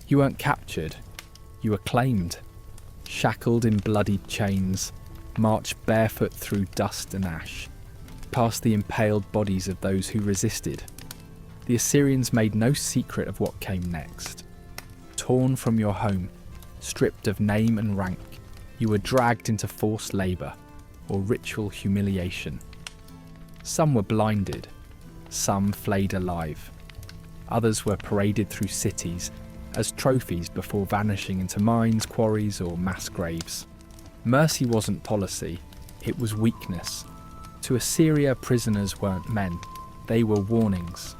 You weren't captured, you were claimed, shackled in bloodied chains, marched barefoot through dust and ash, past the impaled bodies of those who resisted. The Assyrians made no secret of what came next. Torn from your home, stripped of name and rank, you were dragged into forced labour or ritual humiliation. Some were blinded, some flayed alive. Others were paraded through cities as trophies before vanishing into mines, quarries or mass graves. Mercy wasn't policy, it was weakness. To Assyria, prisoners weren't men, they were warnings.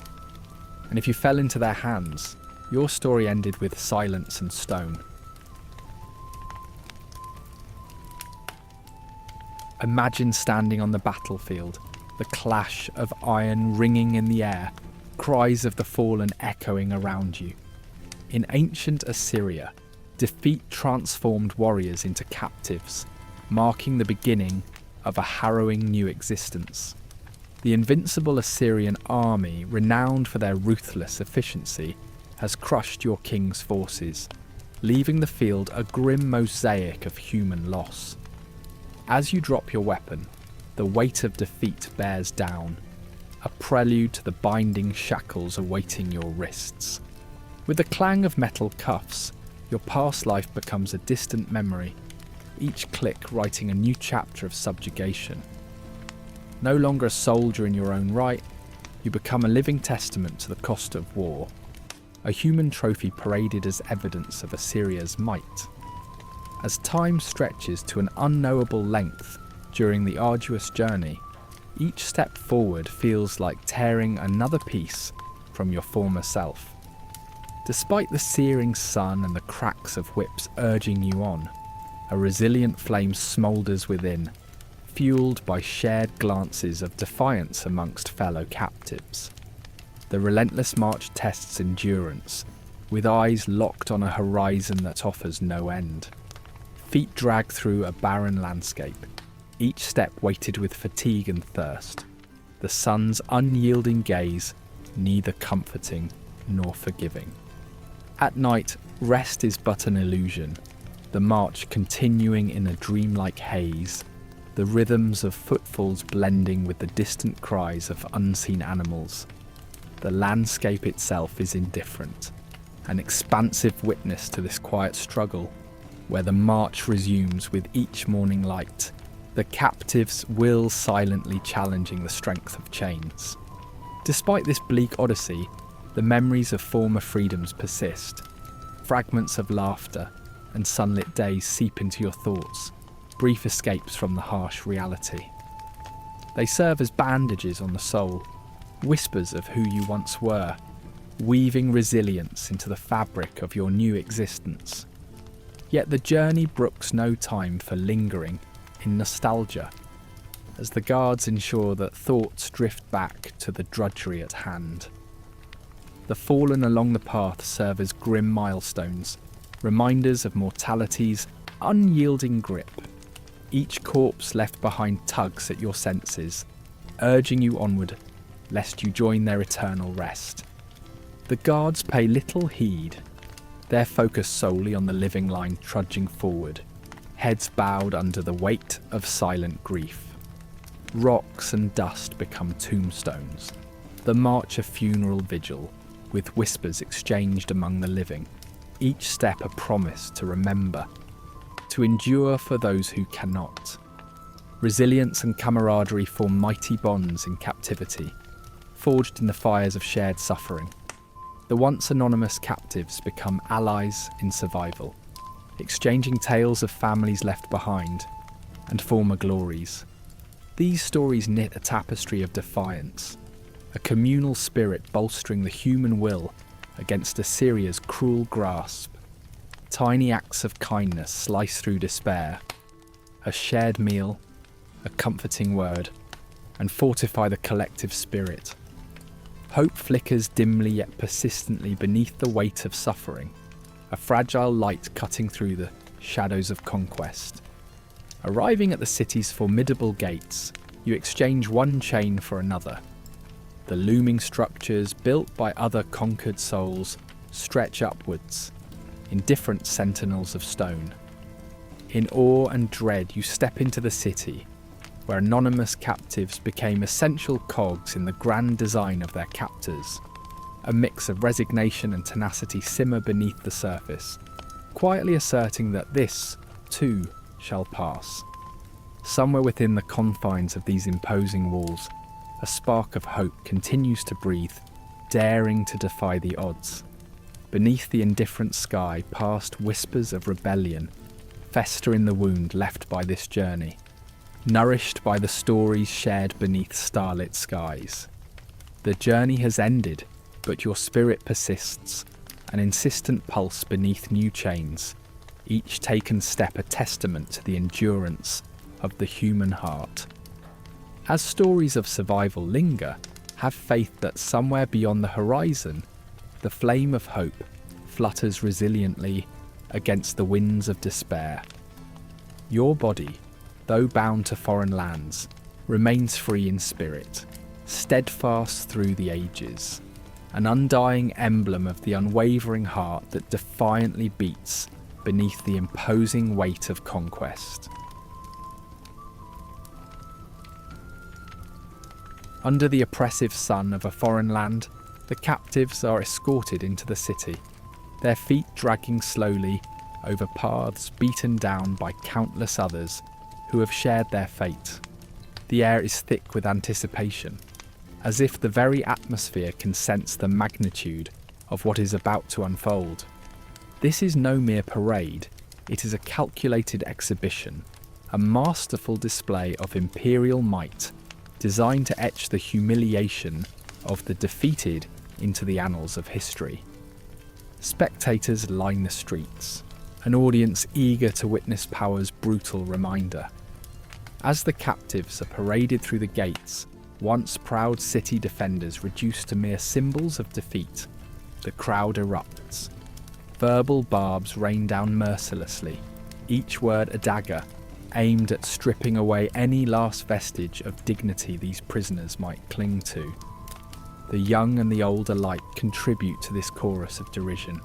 And if you fell into their hands, your story ended with silence and stone. Imagine standing on the battlefield, the clash of iron ringing in the air, cries of the fallen echoing around you. In ancient Assyria, defeat transformed warriors into captives, marking the beginning of a harrowing new existence. The invincible Assyrian army, renowned for their ruthless efficiency, has crushed your king's forces, leaving the field a grim mosaic of human loss. As you drop your weapon, the weight of defeat bears down, a prelude to the binding shackles awaiting your wrists. With the clang of metal cuffs, your past life becomes a distant memory, each click writing a new chapter of subjugation. No longer a soldier in your own right, you become a living testament to the cost of war, a human trophy paraded as evidence of Assyria's might. As time stretches to an unknowable length during the arduous journey, each step forward feels like tearing another piece from your former self. Despite the searing sun and the cracks of whips urging you on, a resilient flame smoulders within, fueled by shared glances of defiance amongst fellow captives. The relentless march tests endurance, with eyes locked on a horizon that offers no end. Feet drag through a barren landscape, each step weighted with fatigue and thirst, the sun's unyielding gaze neither comforting nor forgiving. At night, rest is but an illusion, the march continuing in a dreamlike haze, the rhythms of footfalls blending with the distant cries of unseen animals. The landscape itself is indifferent, an expansive witness to this quiet struggle, where the march resumes with each morning light, the captive's will silently challenging the strength of chains. Despite this bleak odyssey, the memories of former freedoms persist. Fragments of laughter and sunlit days seep into your thoughts, brief escapes from the harsh reality. They serve as bandages on the soul, whispers of who you once were, weaving resilience into the fabric of your new existence. Yet the journey brooks no time for lingering in nostalgia, as the guards ensure that thoughts drift back to the drudgery at hand. The fallen along the path serve as grim milestones, reminders of mortality's unyielding grip. Each corpse left behind tugs at your senses, urging you onward, lest you join their eternal rest. The guards pay little heed, their focus solely on the living line trudging forward, heads bowed under the weight of silent grief. Rocks and dust become tombstones, the march a funeral vigil, with whispers exchanged among the living, each step a promise to remember, to endure for those who cannot. Resilience and camaraderie form mighty bonds in captivity, forged in the fires of shared suffering. The once anonymous captives become allies in survival, exchanging tales of families left behind and former glories. These stories knit a tapestry of defiance, a communal spirit bolstering the human will against Assyria's cruel grasp. Tiny acts of kindness slice through despair, a shared meal, a comforting word, and fortify the collective spirit. Hope flickers dimly yet persistently beneath the weight of suffering, a fragile light cutting through the shadows of conquest. Arriving at the city's formidable gates, you exchange one chain for another. The looming structures built by other conquered souls stretch upwards, in different sentinels of stone. In awe and dread you step into the city, where anonymous captives became essential cogs in the grand design of their captors. A mix of resignation and tenacity simmer beneath the surface, quietly asserting that this, too, shall pass. Somewhere within the confines of these imposing walls, a spark of hope continues to breathe, daring to defy the odds. Beneath the indifferent sky, past whispers of rebellion fester in the wound left by this journey, nourished by the stories shared beneath starlit skies. The journey has ended, but your spirit persists, an insistent pulse beneath new chains, each taken step a testament to the endurance of the human heart. As stories of survival linger, have faith that somewhere beyond the horizon, the flame of hope flutters resiliently against the winds of despair. Your body, though bound to foreign lands, remains free in spirit, steadfast through the ages, an undying emblem of the unwavering heart that defiantly beats beneath the imposing weight of conquest. Under the oppressive sun of a foreign land, the captives are escorted into the city, their feet dragging slowly over paths beaten down by countless others who have shared their fate. The air is thick with anticipation, as if the very atmosphere can sense the magnitude of what is about to unfold. This is no mere parade, it is a calculated exhibition, a masterful display of imperial might, designed to etch the humiliation of the defeated into the annals of history. Spectators line the streets, an audience eager to witness power's brutal reminder. As the captives are paraded through the gates, once proud city defenders reduced to mere symbols of defeat, the crowd erupts. Verbal barbs rain down mercilessly, each word a dagger, aimed at stripping away any last vestige of dignity these prisoners might cling to. The young and the old alike contribute to this chorus of derision.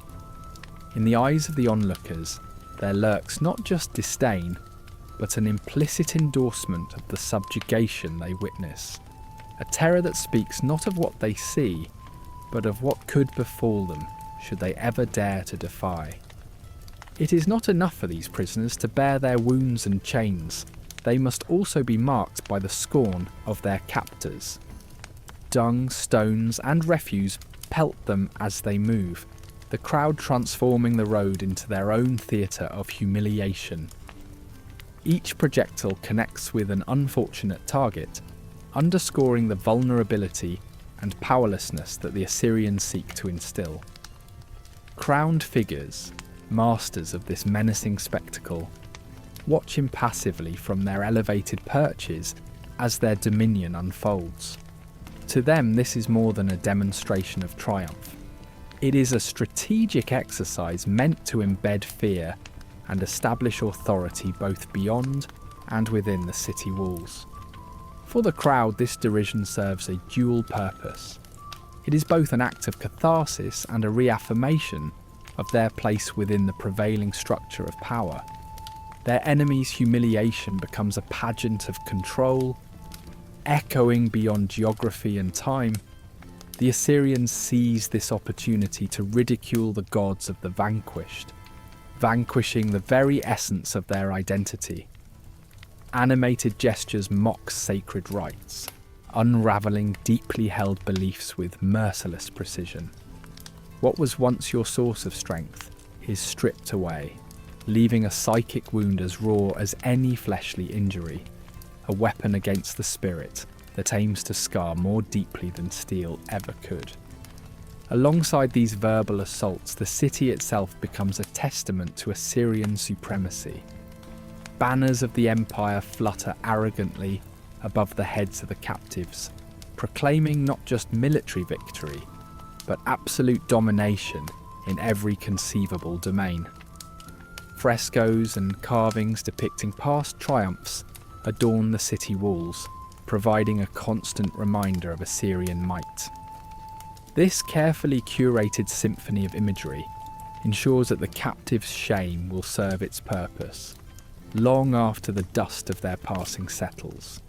In the eyes of the onlookers, there lurks not just disdain, but an implicit endorsement of the subjugation they witness. A terror that speaks not of what they see, but of what could befall them should they ever dare to defy. It is not enough for these prisoners to bear their wounds and chains. They must also be marked by the scorn of their captors. Dung, stones, and refuse pelt them as they move, the crowd transforming the road into their own theatre of humiliation. Each projectile connects with an unfortunate target, underscoring the vulnerability and powerlessness that the Assyrians seek to instill. Crowned figures, masters of this menacing spectacle, watch impassively from their elevated perches as their dominion unfolds. To them, this is more than a demonstration of triumph. It is a strategic exercise meant to embed fear and establish authority both beyond and within the city walls. For the crowd, this derision serves a dual purpose. It is both an act of catharsis and a reaffirmation of their place within the prevailing structure of power. Their enemy's humiliation becomes a pageant of control. Echoing beyond geography and time, the Assyrians seize this opportunity to ridicule the gods of the vanquished, vanquishing the very essence of their identity. Animated gestures mock sacred rites, unravelling deeply held beliefs with merciless precision. What was once your source of strength is stripped away, leaving a psychic wound as raw as any fleshly injury, a weapon against the spirit that aims to scar more deeply than steel ever could. Alongside these verbal assaults, the city itself becomes a testament to Assyrian supremacy. Banners of the empire flutter arrogantly above the heads of the captives, proclaiming not just military victory, but absolute domination in every conceivable domain. Frescoes and carvings depicting past triumphs adorn the city walls, providing a constant reminder of Assyrian might. This carefully curated symphony of imagery ensures that the captive's shame will serve its purpose, long after the dust of their passing settles.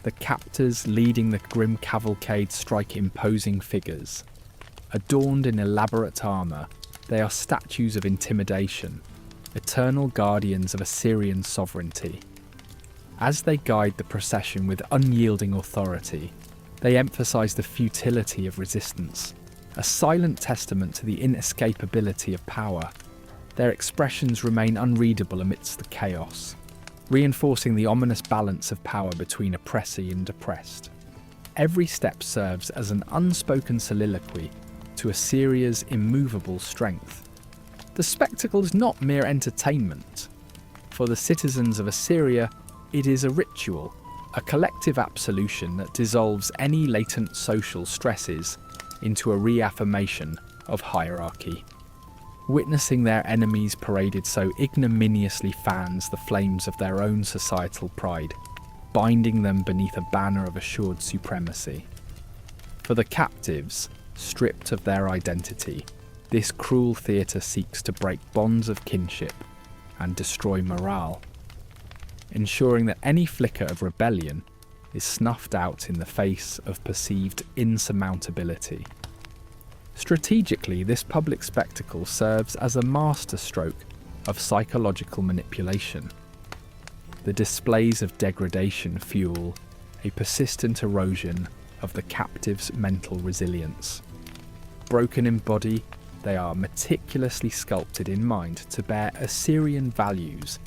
The captors leading the grim cavalcade strike imposing figures. Adorned in elaborate armour, they are statues of intimidation, eternal guardians of Assyrian sovereignty. As they guide the procession with unyielding authority, they emphasise the futility of resistance, a silent testament to the inescapability of power. Their expressions remain unreadable amidst the chaos, reinforcing the ominous balance of power between oppressee and oppressed. Every step serves as an unspoken soliloquy to Assyria's immovable strength. The spectacle is not mere entertainment. For the citizens of Assyria, it is a ritual, a collective absolution that dissolves any latent social stresses into a reaffirmation of hierarchy. Witnessing their enemies paraded so ignominiously fans the flames of their own societal pride, binding them beneath a banner of assured supremacy. For the captives, stripped of their identity, this cruel theatre seeks to break bonds of kinship and destroy morale, ensuring that any flicker of rebellion is snuffed out in the face of perceived insurmountability. Strategically, this public spectacle serves as a masterstroke of psychological manipulation. The displays of degradation fuel a persistent erosion of the captive's mental resilience. Broken in body, they are meticulously sculpted in mind to bear Assyrian values,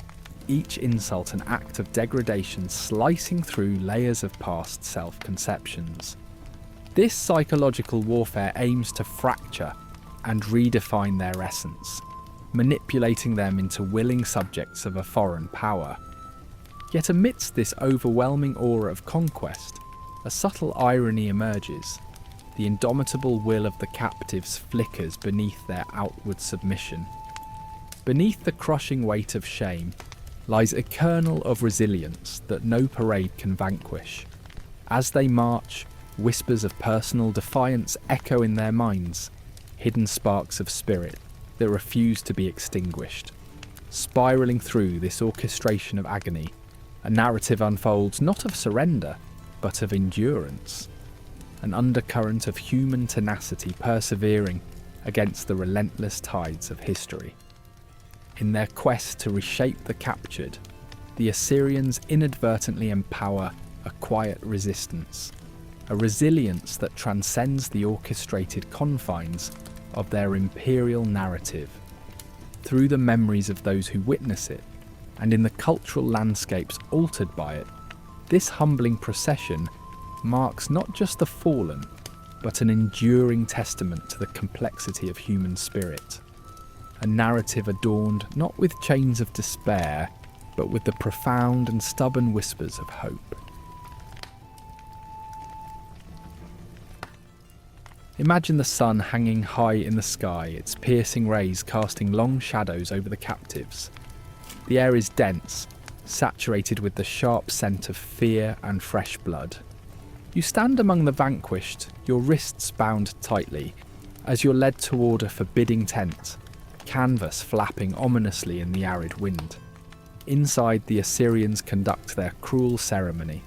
each insult an act of degradation slicing through layers of past self-conceptions. This psychological warfare aims to fracture and redefine their essence, manipulating them into willing subjects of a foreign power. Yet amidst this overwhelming aura of conquest, a subtle irony emerges. The indomitable will of the captives flickers beneath their outward submission. Beneath the crushing weight of shame lies a kernel of resilience that no parade can vanquish. As they march, whispers of personal defiance echo in their minds, hidden sparks of spirit that refuse to be extinguished. Spiralling through this orchestration of agony, a narrative unfolds not of surrender, but of endurance. An undercurrent of human tenacity persevering against the relentless tides of history. In their quest to reshape the captured, the Assyrians inadvertently empower a quiet resistance, a resilience that transcends the orchestrated confines of their imperial narrative. Through the memories of those who witness it, and in the cultural landscapes altered by it, this humbling procession marks not just the fallen, but an enduring testament to the complexity of human spirit. A narrative adorned not with chains of despair, but with the profound and stubborn whispers of hope. Imagine the sun hanging high in the sky, its piercing rays casting long shadows over the captives. The air is dense, saturated with the sharp scent of fear and fresh blood. You stand among the vanquished, your wrists bound tightly, as you're led toward a forbidding tent, canvas flapping ominously in the arid wind. Inside, the Assyrians conduct their cruel ceremony,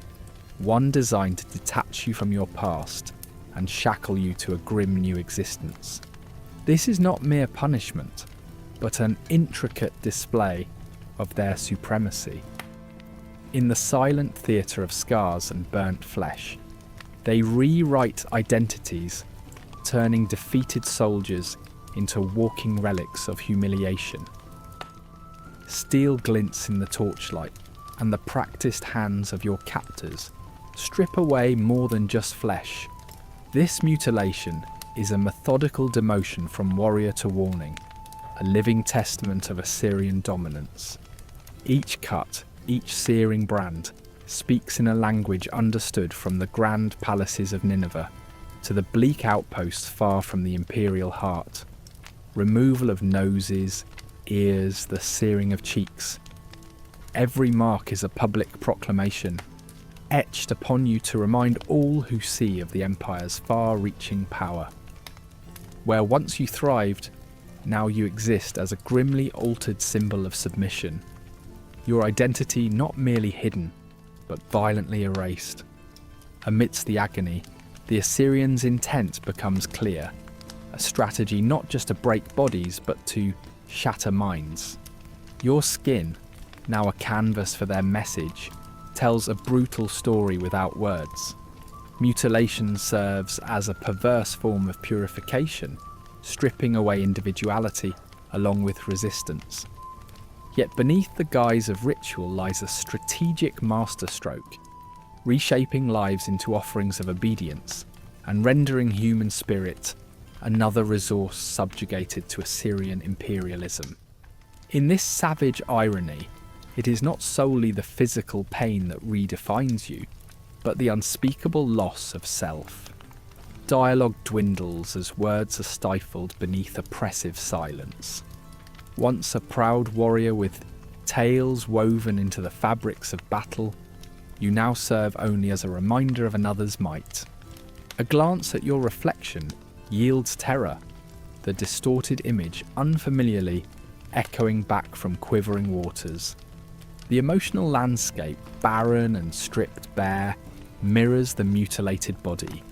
one designed to detach you from your past and shackle you to a grim new existence. This is not mere punishment, but an intricate display of their supremacy. In the silent theatre of scars and burnt flesh, they rewrite identities, turning defeated soldiers into walking relics of humiliation. Steel glints in the torchlight, and the practiced hands of your captors strip away more than just flesh. This mutilation is a methodical demotion from warrior to warning, a living testament of Assyrian dominance. Each cut, each searing brand, speaks in a language understood from the grand palaces of Nineveh to the bleak outposts far from the imperial heart. Removal of noses, ears, the searing of cheeks. Every mark is a public proclamation, etched upon you to remind all who see of the empire's far-reaching power. Where once you thrived, now you exist as a grimly altered symbol of submission. Your identity not merely hidden, but violently erased. Amidst the agony, the Assyrians' intent becomes clear. A strategy not just to break bodies, but to shatter minds. Your skin, now a canvas for their message, tells a brutal story without words. Mutilation serves as a perverse form of purification, stripping away individuality along with resistance. Yet beneath the guise of ritual lies a strategic masterstroke, reshaping lives into offerings of obedience and rendering human spirit another resource subjugated to Assyrian imperialism. In this savage irony, it is not solely the physical pain that redefines you, but the unspeakable loss of self. Dialogue dwindles as words are stifled beneath oppressive silence. Once a proud warrior with tales woven into the fabrics of battle, you now serve only as a reminder of another's might. A glance at your reflection yields terror, the distorted image unfamiliarly echoing back from quivering waters. The emotional landscape, barren and stripped bare, mirrors the mutilated body,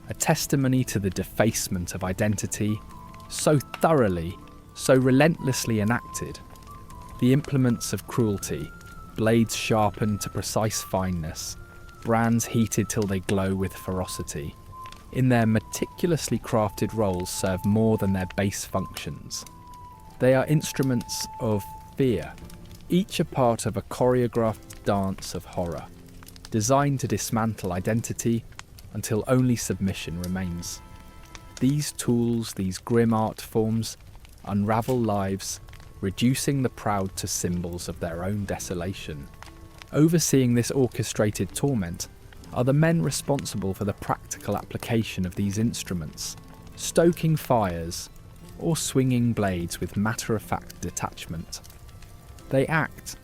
a testimony to the defacement of identity, so thoroughly, so relentlessly enacted. The implements of cruelty, blades sharpened to precise fineness, brands heated till they glow with ferocity, in their meticulously crafted roles serve more than their base functions. They are instruments of fear, each a part of a choreographed dance of horror, designed to dismantle identity until only submission remains. These tools, these grim art forms, unravel lives, reducing the proud to symbols of their own desolation. Overseeing this orchestrated torment are the men responsible for the practical application of these instruments, stoking fires or swinging blades with matter-of-fact detachment. They act,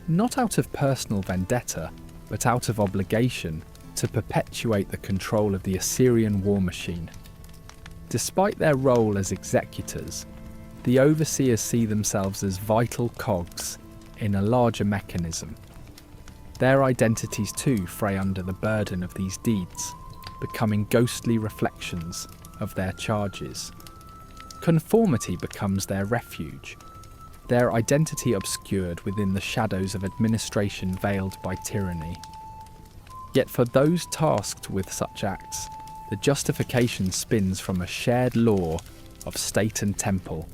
not out of personal vendetta, but out of obligation to perpetuate the control of the Assyrian war machine. Despite their role as executors, the overseers see themselves as vital cogs in a larger mechanism. Their identities too fray under the burden of these deeds, becoming ghostly reflections of their charges. Conformity becomes their refuge, their identity obscured within the shadows of administration veiled by tyranny. Yet for those tasked with such acts, the justification spins from a shared law of state and temple,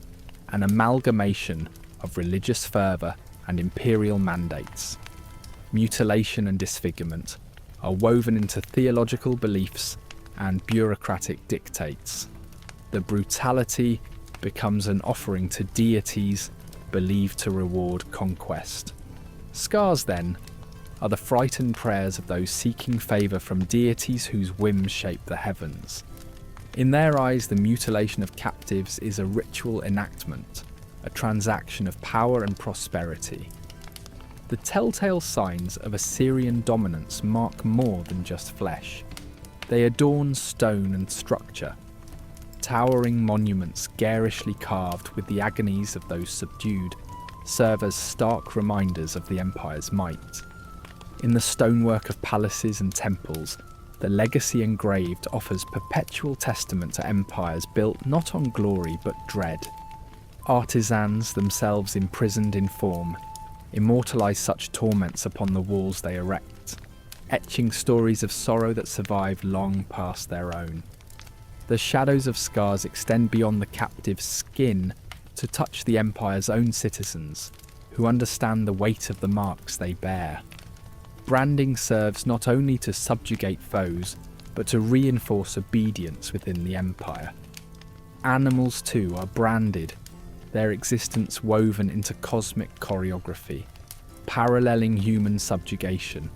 an amalgamation of religious fervour and imperial mandates. Mutilation and disfigurement are woven into theological beliefs and bureaucratic dictates. The brutality becomes an offering to deities believed to reward conquest. Scars, then, are the frightened prayers of those seeking favour from deities whose whims shape the heavens. In their eyes, the mutilation of captives is a ritual enactment, a transaction of power and prosperity. The telltale signs of Assyrian dominance mark more than just flesh. They adorn stone and structure, towering monuments garishly carved with the agonies of those subdued serve as stark reminders of the empire's might. In the stonework of palaces and temples, the legacy engraved offers perpetual testament to empires built not on glory but dread. Artisans, themselves imprisoned in form, immortalise such torments upon the walls they erect, etching stories of sorrow that survive long past their own. The shadows of scars extend beyond the captive's skin to touch the empire's own citizens, who understand the weight of the marks they bear. Branding serves not only to subjugate foes, but to reinforce obedience within the empire. Animals too are branded, their existence woven into cosmic choreography, paralleling human subjugation.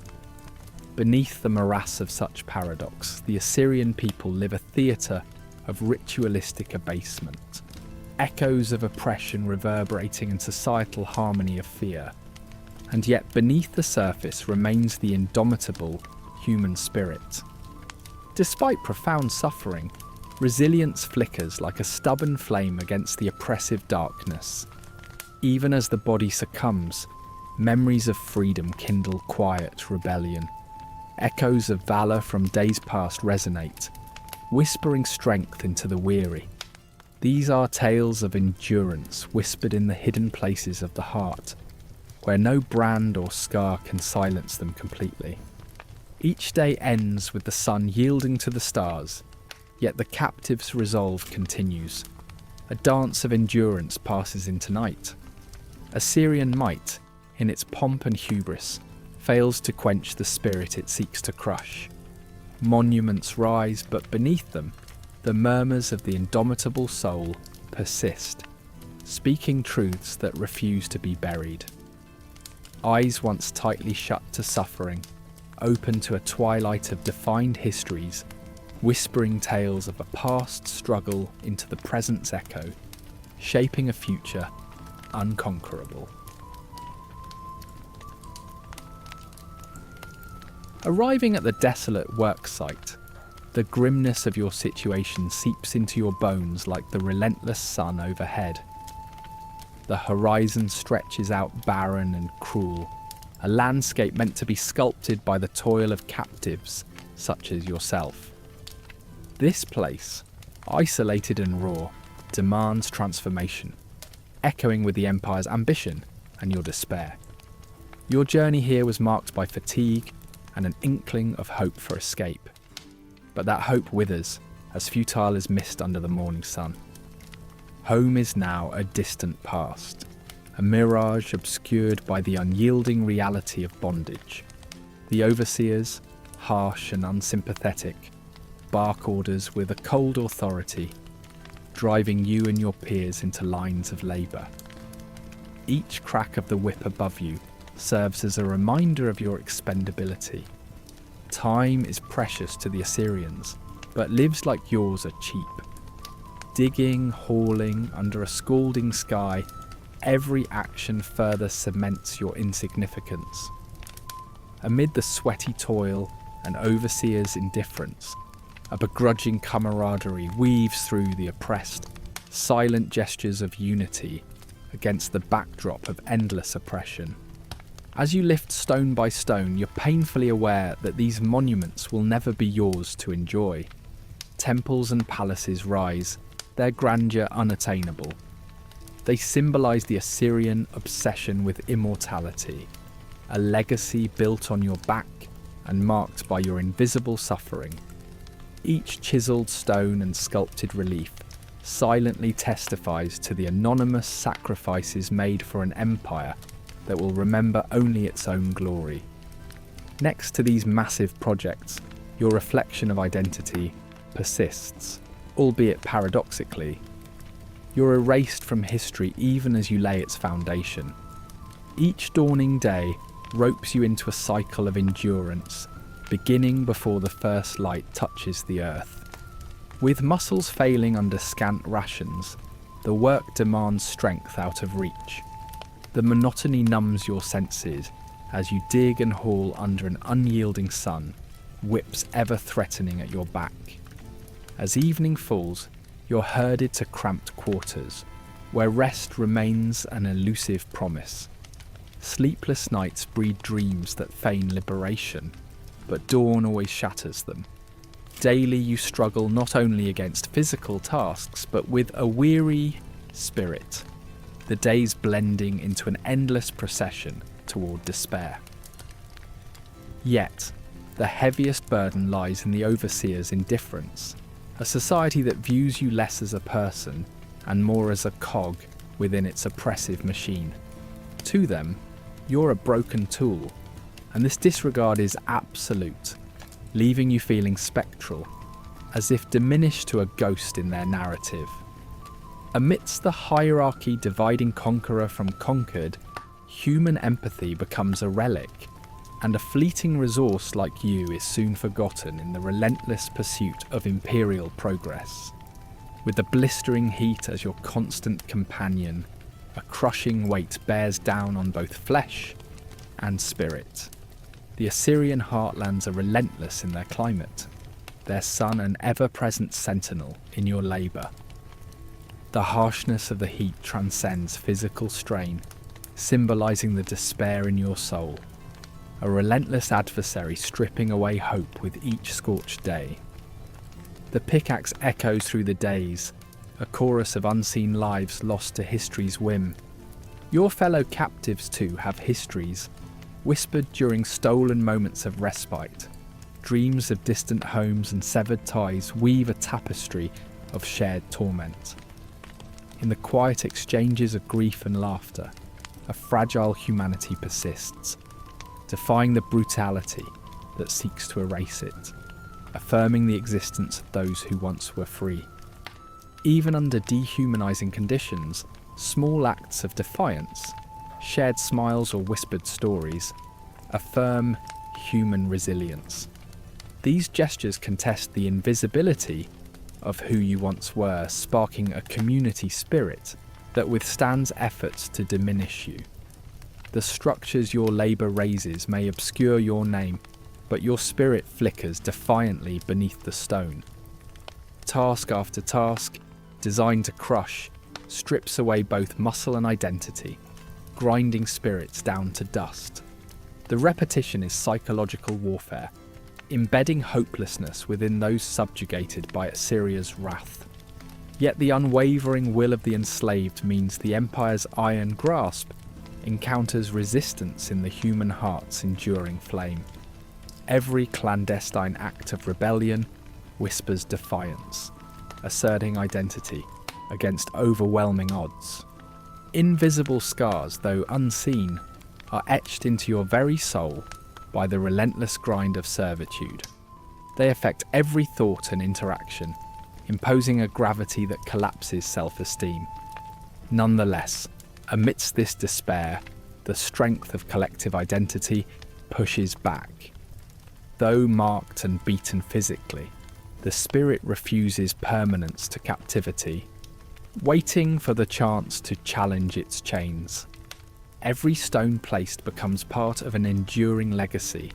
Beneath the morass of such paradox, the Assyrian people live a theatre of ritualistic abasement, echoes of oppression reverberating in societal harmony of fear. And yet beneath the surface remains the indomitable human spirit. Despite profound suffering, Resilience flickers like a stubborn flame against the oppressive darkness. Even as the body succumbs, memories of freedom kindle quiet rebellion. Echoes of valour from days past resonate, whispering strength into the weary. These are tales of endurance whispered in the hidden places of the heart, where no brand or scar can silence them completely. Each day ends with the sun yielding to the stars, yet the captive's resolve continues. A dance of endurance passes into night. Assyrian might, in its pomp and hubris, fails to quench the spirit it seeks to crush. Monuments rise, but beneath them, the murmurs of the indomitable soul persist, speaking truths that refuse to be buried. Eyes once tightly shut to suffering, open to a twilight of defined histories, whispering tales of a past struggle into the present's echo, shaping a future unconquerable. Arriving at the desolate work site, the grimness of your situation seeps into your bones like the relentless sun overhead. The horizon stretches out barren and cruel, a landscape meant to be sculpted by the toil of captives such as yourself. This place, isolated and raw, demands transformation, echoing with the Empire's ambition and your despair. Your journey here was marked by fatigue and an inkling of hope for escape. But that hope withers, as futile as mist under the morning sun. Home is now a distant past, a mirage obscured by the unyielding reality of bondage. The overseers, harsh and unsympathetic, bark orders with a cold authority, driving you and your peers into lines of labour. Each crack of the whip above you serves as a reminder of your expendability. Time is precious to the Assyrians, but lives like yours are cheap. Digging, hauling, under a scalding sky, every action further cements your insignificance. Amid the sweaty toil and overseers' indifference, a begrudging camaraderie weaves through the oppressed, silent gestures of unity against the backdrop of endless oppression. As you lift stone by stone, you're painfully aware that these monuments will never be yours to enjoy. Temples and palaces rise, their grandeur unattainable. They symbolise the Assyrian obsession with immortality, a legacy built on your back and marked by your invisible suffering. Each chiselled stone and sculpted relief silently testifies to the anonymous sacrifices made for an empire that will remember only its own glory. Next to these massive projects, your reflection of identity persists, albeit paradoxically. You're erased from history even as you lay its foundation. Each dawning day ropes you into a cycle of endurance, beginning before the first light touches the earth. With muscles failing under scant rations, the work demands strength out of reach. The monotony numbs your senses as you dig and haul under an unyielding sun, whips ever threatening at your back. As evening falls, you're herded to cramped quarters, where rest remains an elusive promise. Sleepless nights breed dreams that feign liberation, but dawn always shatters them. Daily you struggle not only against physical tasks, but with a weary spirit, the days blending into an endless procession toward despair. Yet, the heaviest burden lies in the overseer's indifference, a society that views you less as a person and more as a cog within its oppressive machine. To them, you're a broken tool, and this disregard is absolute, leaving you feeling spectral, as if diminished to a ghost in their narrative. Amidst the hierarchy dividing conqueror from conquered, human empathy becomes a relic, and a fleeting resource like you is soon forgotten in the relentless pursuit of imperial progress. With the blistering heat as your constant companion, a crushing weight bears down on both flesh and spirit. The Assyrian heartlands are relentless in their climate. their son an ever-present sentinel in your labour. The harshness of the heat transcends physical strain, symbolising the despair in your soul, a relentless adversary stripping away hope with each scorched day. The pickaxe echoes through the days, a chorus of unseen lives lost to history's whim. Your fellow captives too have histories, whispered during stolen moments of respite. Dreams of distant homes and severed ties weave a tapestry of shared torment. In the quiet exchanges of grief and laughter, a fragile humanity persists, defying the brutality that seeks to erase it, affirming the existence of those who once were free. Even under dehumanising conditions, small acts of defiance, shared smiles or whispered stories, affirm human resilience. These gestures contest the invisibility of who you once were, sparking a community spirit that withstands efforts to diminish you. The structures your labour raises may obscure your name, but your spirit flickers defiantly beneath the stone. Task after task, designed to crush, strips away both muscle and identity, grinding spirits down to dust. The repetition is psychological warfare, embedding hopelessness within those subjugated by Assyria's wrath. Yet the unwavering will of the enslaved means the empire's iron grasp encounters resistance in the human heart's enduring flame. Every clandestine act of rebellion whispers defiance, asserting identity against overwhelming odds. Invisible scars, though unseen, are etched into your very soul by the relentless grind of servitude. They affect every thought and interaction, imposing a gravity that collapses self-esteem. Nonetheless, amidst this despair, the strength of collective identity pushes back. Though marked and beaten physically, the spirit refuses permanence to captivity, waiting for the chance to challenge its chains. Every stone placed becomes part of an enduring legacy,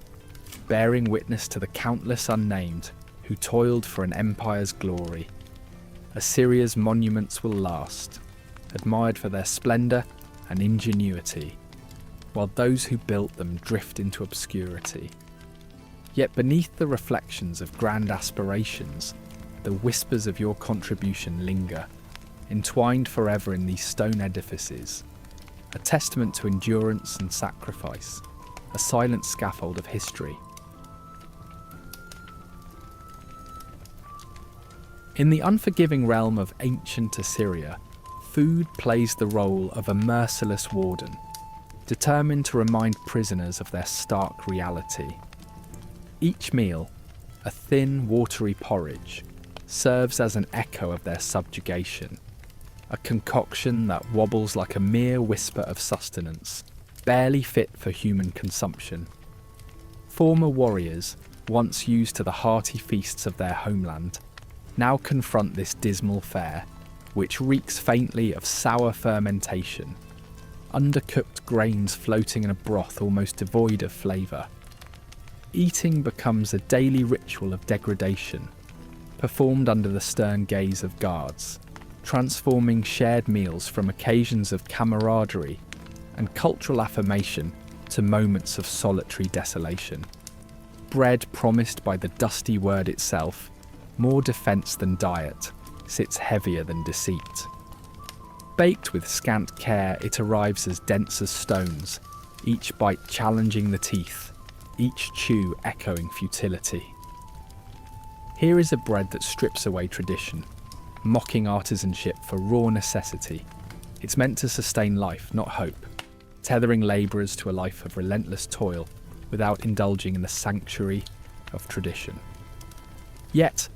bearing witness to the countless unnamed who toiled for an empire's glory. Assyria's monuments will last, admired for their splendour and ingenuity, while those who built them drift into obscurity. Yet beneath the reflections of grand aspirations, the whispers of your contribution linger, entwined forever in these stone edifices, a testament to endurance and sacrifice, a silent scaffold of history. In the unforgiving realm of ancient Assyria, food plays the role of a merciless warden, determined to remind prisoners of their stark reality. Each meal, a thin, watery porridge, serves as an echo of their subjugation, a concoction that wobbles like a mere whisper of sustenance, barely fit for human consumption. Former warriors, once used to the hearty feasts of their homeland, now confront this dismal fare, which reeks faintly of sour fermentation, undercooked grains floating in a broth almost devoid of flavour. Eating becomes a daily ritual of degradation, performed under the stern gaze of guards, transforming shared meals from occasions of camaraderie and cultural affirmation to moments of solitary desolation. Bread promised by the dusty word itself, more defence than diet, sits heavier than deceit. Baked with scant care, it arrives as dense as stones, each bite challenging the teeth, each chew echoing futility. Here is a bread that strips away tradition, mocking artisanship for raw necessity. It's meant to sustain life, not hope, tethering labourers to a life of relentless toil without indulging in the sanctuary of tradition. Yet,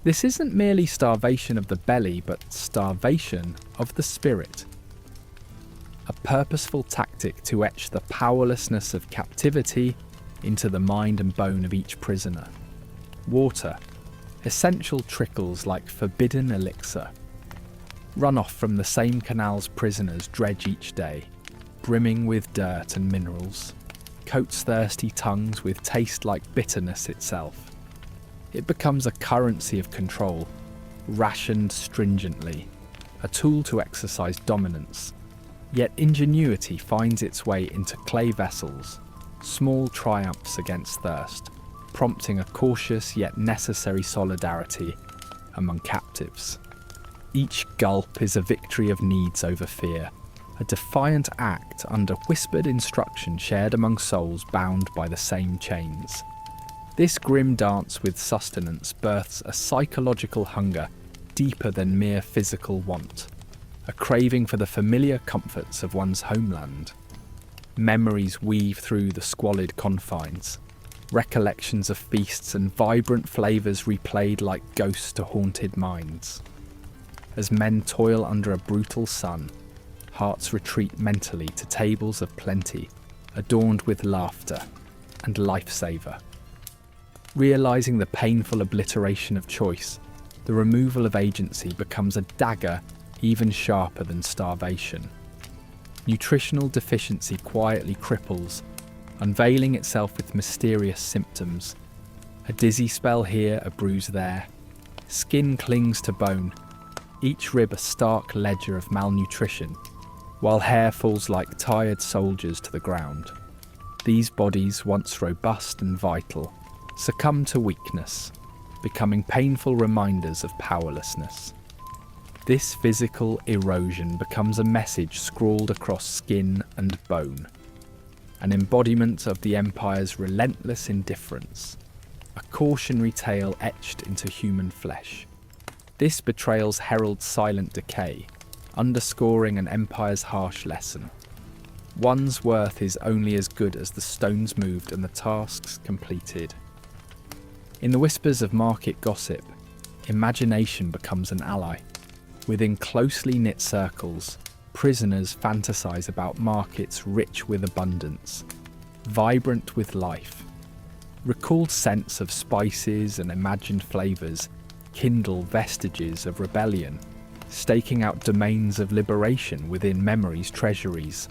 this isn't merely starvation of the belly, but starvation of the spirit. A purposeful tactic to etch the powerlessness of captivity into the mind and bone of each prisoner. Water, essential trickles like forbidden elixir, run off from the same canals prisoners dredge each day, brimming with dirt and minerals, coats thirsty tongues with taste like bitterness itself. It becomes a currency of control, rationed stringently, a tool to exercise dominance. Yet ingenuity finds its way into clay vessels, small triumphs against thirst, prompting a cautious yet necessary solidarity among captives. Each gulp is a victory of needs over fear, a defiant act under whispered instruction shared among souls bound by the same chains. This grim dance with sustenance births a psychological hunger deeper than mere physical want, a craving for the familiar comforts of one's homeland. Memories weave through the squalid confines, recollections of feasts and vibrant flavours replayed like ghosts to haunted minds. As men toil under a brutal sun, hearts retreat mentally to tables of plenty, adorned with laughter and lifesaver. Realising the painful obliteration of choice, the removal of agency becomes a dagger even sharper than starvation. Nutritional deficiency quietly cripples, unveiling itself with mysterious symptoms. A dizzy spell here, a bruise there. Skin clings to bone, each rib a stark ledger of malnutrition, while hair falls like tired soldiers to the ground. These bodies, once robust and vital, succumb to weakness, becoming painful reminders of powerlessness. This physical erosion becomes a message scrawled across skin and bone, an embodiment of the Empire's relentless indifference, a cautionary tale etched into human flesh. This betrayal heralds silent decay, underscoring an Empire's harsh lesson. One's worth is only as good as the stones moved and the tasks completed. In the whispers of market gossip, imagination becomes an ally. Within closely knit circles, prisoners fantasize about markets rich with abundance, vibrant with life. Recalled scents of spices and imagined flavours kindle vestiges of rebellion, staking out domains of liberation within memory's treasuries.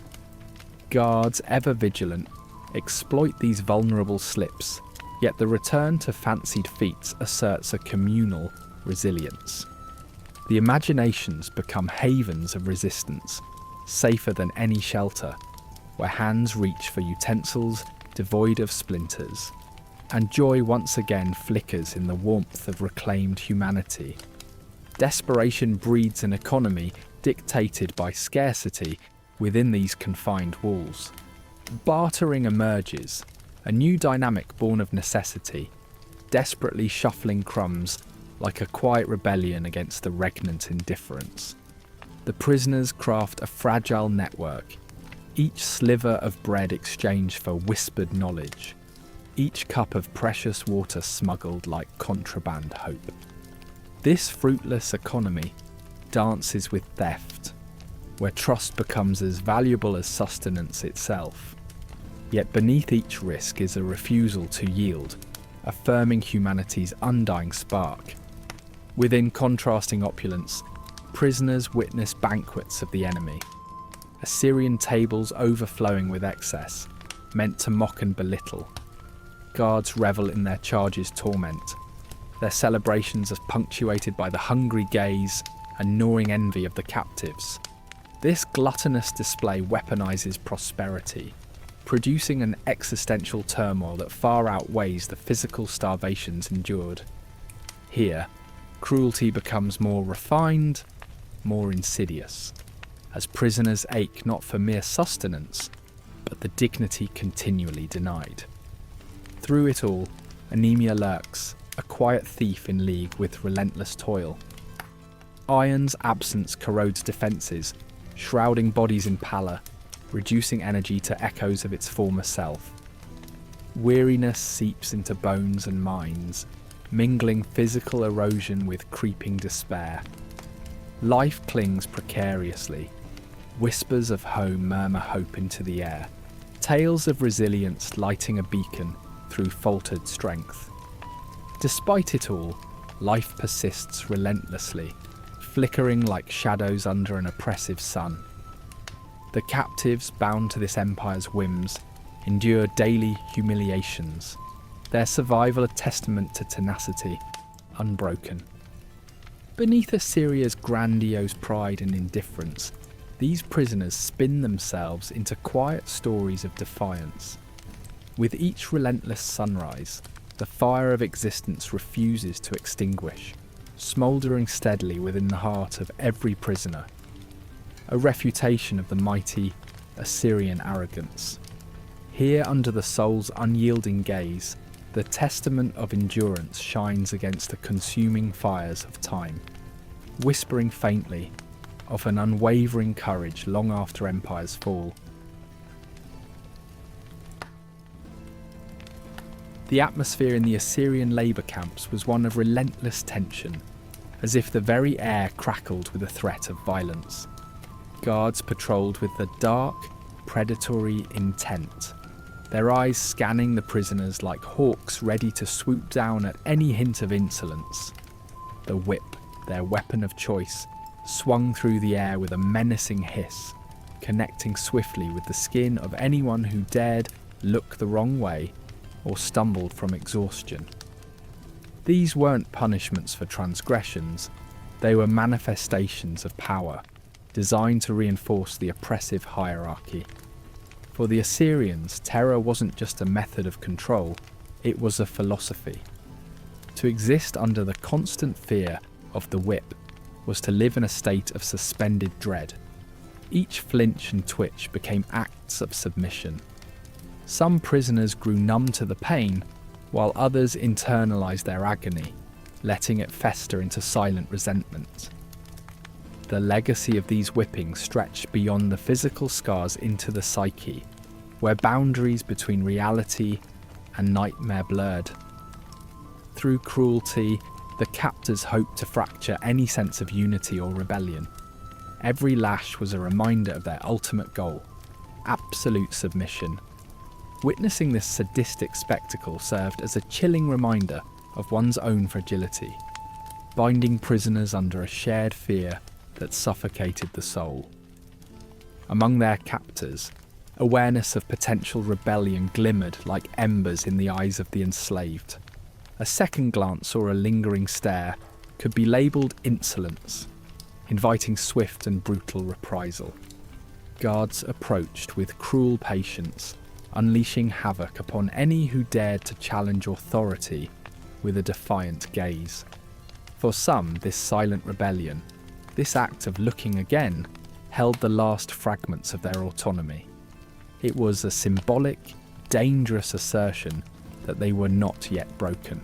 Guards, ever vigilant, exploit these vulnerable slips, yet the return to fancied feats asserts a communal resilience. The imaginations become havens of resistance, safer than any shelter, where hands reach for utensils devoid of splinters, and joy once again flickers in the warmth of reclaimed humanity. Desperation breeds an economy dictated by scarcity within these confined walls. Bartering emerges, a new dynamic born of necessity, desperately shuffling crumbs like a quiet rebellion against the regnant indifference. The prisoners craft a fragile network, each sliver of bread exchanged for whispered knowledge, each cup of precious water smuggled like contraband hope. This fruitless economy dances with theft, where trust becomes as valuable as sustenance itself. Yet beneath each risk is a refusal to yield, affirming humanity's undying spark. Within contrasting opulence, prisoners witness banquets of the enemy, Assyrian tables overflowing with excess, meant to mock and belittle. Guards revel in their charges' torment, their celebrations as punctuated by the hungry gaze and gnawing envy of the captives. This gluttonous display weaponizes prosperity, producing an existential turmoil that far outweighs the physical starvations endured. Here, cruelty becomes more refined, more insidious, as prisoners ache not for mere sustenance, but the dignity continually denied. Through it all, anemia lurks, a quiet thief in league with relentless toil. Iron's absence corrodes defences, shrouding bodies in pallor, reducing energy to echoes of its former self. Weariness seeps into bones and minds, mingling physical erosion with creeping despair. Life clings precariously. Whispers of home murmur hope into the air. Tales of resilience lighting a beacon through faltered strength. Despite it all, life persists relentlessly, flickering like shadows under an oppressive sun. The captives, bound to this empire's whims, endure daily humiliations, their survival a testament to tenacity, unbroken. Beneath Assyria's grandiose pride and indifference, these prisoners spin themselves into quiet stories of defiance. With each relentless sunrise, the fire of existence refuses to extinguish, smouldering steadily within the heart of every prisoner. A refutation of the mighty Assyrian arrogance. Here, under the soul's unyielding gaze, the testament of endurance shines against the consuming fires of time, whispering faintly of an unwavering courage long after empires fall. The atmosphere in the Assyrian labour camps was one of relentless tension, as if the very air crackled with the threat of violence. Guards patrolled with the dark, predatory intent, their eyes scanning the prisoners like hawks ready to swoop down at any hint of insolence. The whip, their weapon of choice, swung through the air with a menacing hiss, connecting swiftly with the skin of anyone who dared look the wrong way or stumbled from exhaustion. These weren't punishments for transgressions, they were manifestations of power, designed to reinforce the oppressive hierarchy. For the Assyrians, terror wasn't just a method of control, it was a philosophy. To exist under the constant fear of the whip was to live in a state of suspended dread. Each flinch and twitch became acts of submission. Some prisoners grew numb to the pain, while others internalized their agony, letting it fester into silent resentment. The legacy of these whippings stretched beyond the physical scars into the psyche, where boundaries between reality and nightmare blurred. Through cruelty, the captors hoped to fracture any sense of unity or rebellion. Every lash was a reminder of their ultimate goal: absolute submission. Witnessing this sadistic spectacle served as a chilling reminder of one's own fragility, binding prisoners under a shared fear that suffocated the soul. Among their captors, awareness of potential rebellion glimmered like embers in the eyes of the enslaved. A second glance or a lingering stare could be labelled insolence, inviting swift and brutal reprisal. Guards approached with cruel patience, unleashing havoc upon any who dared to challenge authority with a defiant gaze. For some, this silent rebellion, this act of looking again, held the last fragments of their autonomy. It was a symbolic, dangerous assertion that they were not yet broken.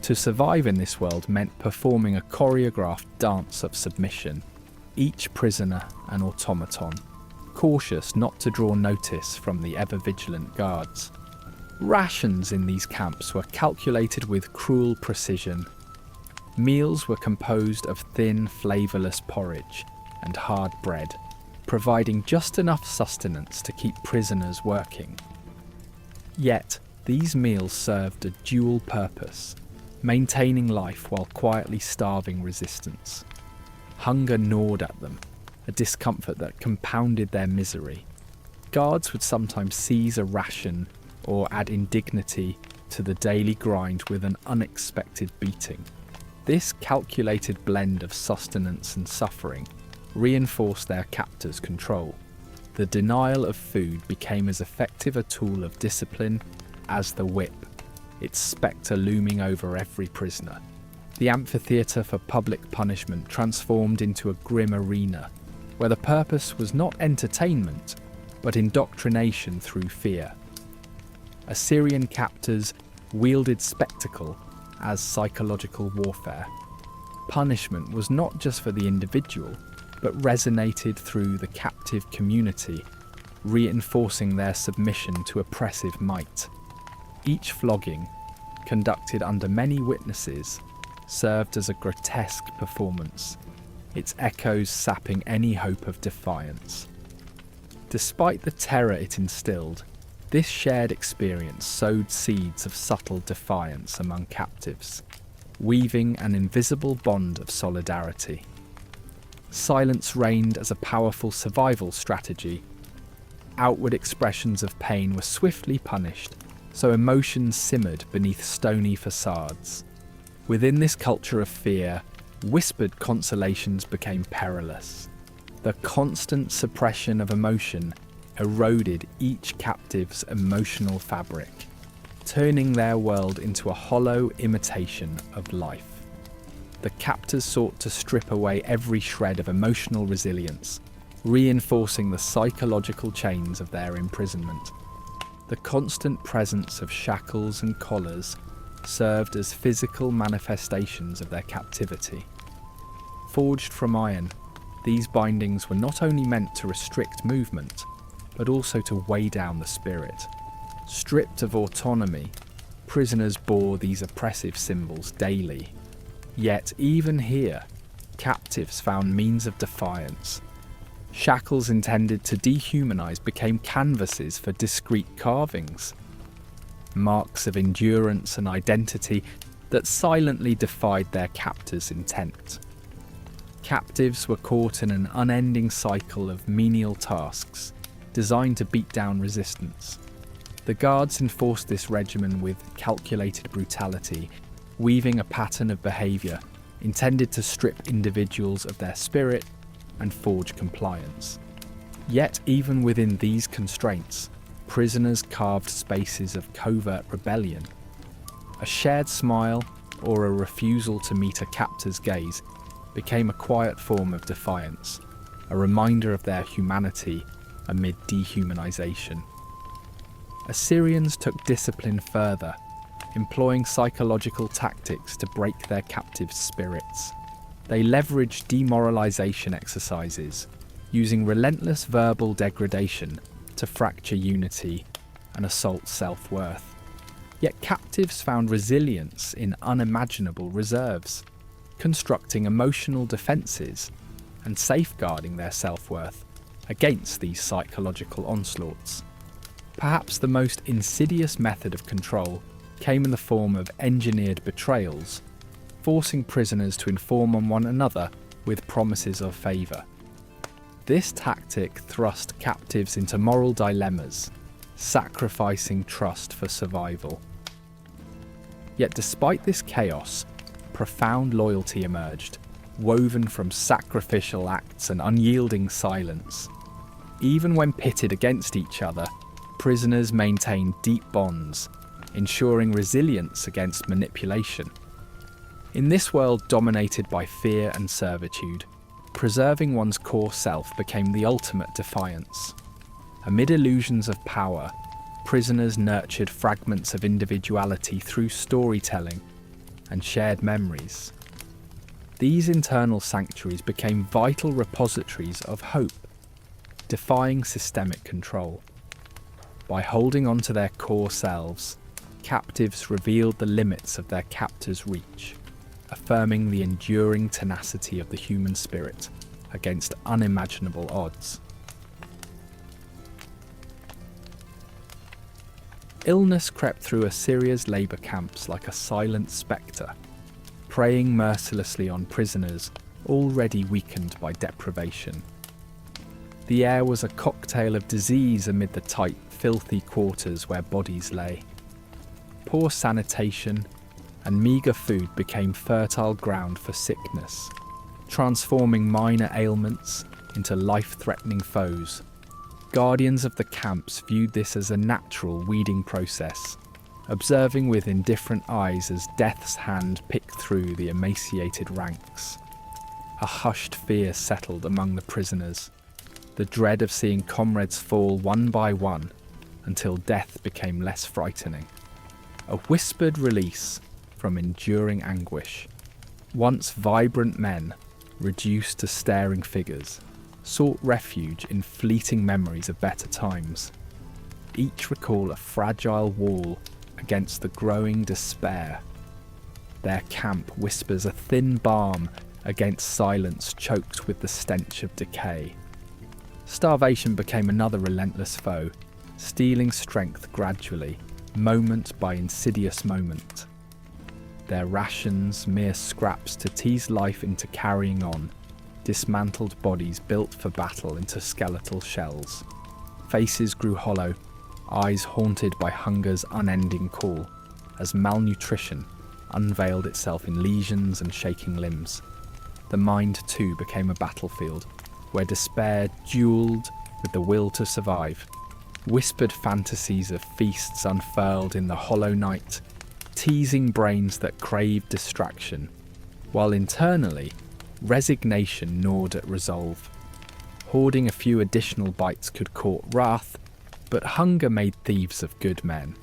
To survive in this world meant performing a choreographed dance of submission, each prisoner an automaton, cautious not to draw notice from the ever-vigilant guards. Rations in these camps were calculated with cruel precision. Meals were composed of thin, flavourless porridge and hard bread, providing just enough sustenance to keep prisoners working. Yet, these meals served a dual purpose: maintaining life while quietly starving resistance. Hunger gnawed at them, a discomfort that compounded their misery. Guards would sometimes seize a ration or add indignity to the daily grind with an unexpected beating. This calculated blend of sustenance and suffering reinforced their captors' control. The denial of food became as effective a tool of discipline as the whip, its spectre looming over every prisoner. The amphitheatre for public punishment transformed into a grim arena, where the purpose was not entertainment, but indoctrination through fear. Assyrian captors wielded spectacle as psychological warfare. Punishment was not just for the individual, but resonated through the captive community, reinforcing their submission to oppressive might. Each flogging, conducted under many witnesses, served as a grotesque performance, its echoes sapping any hope of defiance. Despite the terror it instilled, this shared experience sowed seeds of subtle defiance among captives, weaving an invisible bond of solidarity. Silence reigned as a powerful survival strategy. Outward expressions of pain were swiftly punished, so emotions simmered beneath stony facades. Within this culture of fear, whispered consolations became perilous. The constant suppression of emotion eroded each captive's emotional fabric, turning their world into a hollow imitation of life. The captors sought to strip away every shred of emotional resilience, reinforcing the psychological chains of their imprisonment. The constant presence of shackles and collars served as physical manifestations of their captivity. Forged from iron, these bindings were not only meant to restrict movement, but also to weigh down the spirit. Stripped of autonomy, prisoners bore these oppressive symbols daily. Yet even here, captives found means of defiance. Shackles intended to dehumanize became canvases for discreet carvings, marks of endurance and identity that silently defied their captors' intent. Captives were caught in an unending cycle of menial tasks designed to beat down resistance. The guards enforced this regimen with calculated brutality, weaving a pattern of behaviour intended to strip individuals of their spirit and forge compliance. Yet even within these constraints, prisoners carved spaces of covert rebellion. A shared smile or a refusal to meet a captor's gaze became a quiet form of defiance, a reminder of their humanity amid dehumanization. Assyrians took discipline further, employing psychological tactics to break their captives' spirits. They leveraged demoralization exercises, using relentless verbal degradation to fracture unity and assault self-worth. Yet captives found resilience in unimaginable reserves, constructing emotional defences and safeguarding their self-worth against these psychological onslaughts. Perhaps the most insidious method of control came in the form of engineered betrayals, forcing prisoners to inform on one another with promises of favour. This tactic thrust captives into moral dilemmas, sacrificing trust for survival. Yet despite this chaos, profound loyalty emerged, woven from sacrificial acts and unyielding silence. Even when pitted against each other, prisoners maintained deep bonds, ensuring resilience against manipulation. In this world dominated by fear and servitude, preserving one's core self became the ultimate defiance. Amid illusions of power, prisoners nurtured fragments of individuality through storytelling and shared memories. These internal sanctuaries became vital repositories of hope, defying systemic control. By holding on to their core selves, captives revealed the limits of their captors' reach, affirming the enduring tenacity of the human spirit against unimaginable odds. Illness crept through Assyria's labour camps like a silent spectre, preying mercilessly on prisoners already weakened by deprivation. The air was a cocktail of disease amid the tight, filthy quarters where bodies lay. Poor sanitation and meagre food became fertile ground for sickness, transforming minor ailments into life-threatening foes. Guardians of the camps viewed this as a natural weeding process, observing with indifferent eyes as death's hand picked through the emaciated ranks. A hushed fear settled among the prisoners, the dread of seeing comrades fall one by one until death became less frightening. A whispered release from enduring anguish. Once vibrant men, reduced to staring figures, sought refuge in fleeting memories of better times. Each recall a fragile wall against the growing despair. Their camp whispers a thin balm against silence choked with the stench of decay. Starvation became another relentless foe, stealing strength gradually, moment by insidious moment. Their rations, mere scraps to tease life into carrying on, dismantled bodies built for battle into skeletal shells. Faces grew hollow, eyes haunted by hunger's unending call, as malnutrition unveiled itself in lesions and shaking limbs. The mind too became a battlefield, where despair duelled with the will to survive. Whispered fantasies of feasts unfurled in the hollow night, teasing brains that craved distraction, while internally, resignation gnawed at resolve. Hoarding a few additional bites could court wrath, but hunger made thieves of good men.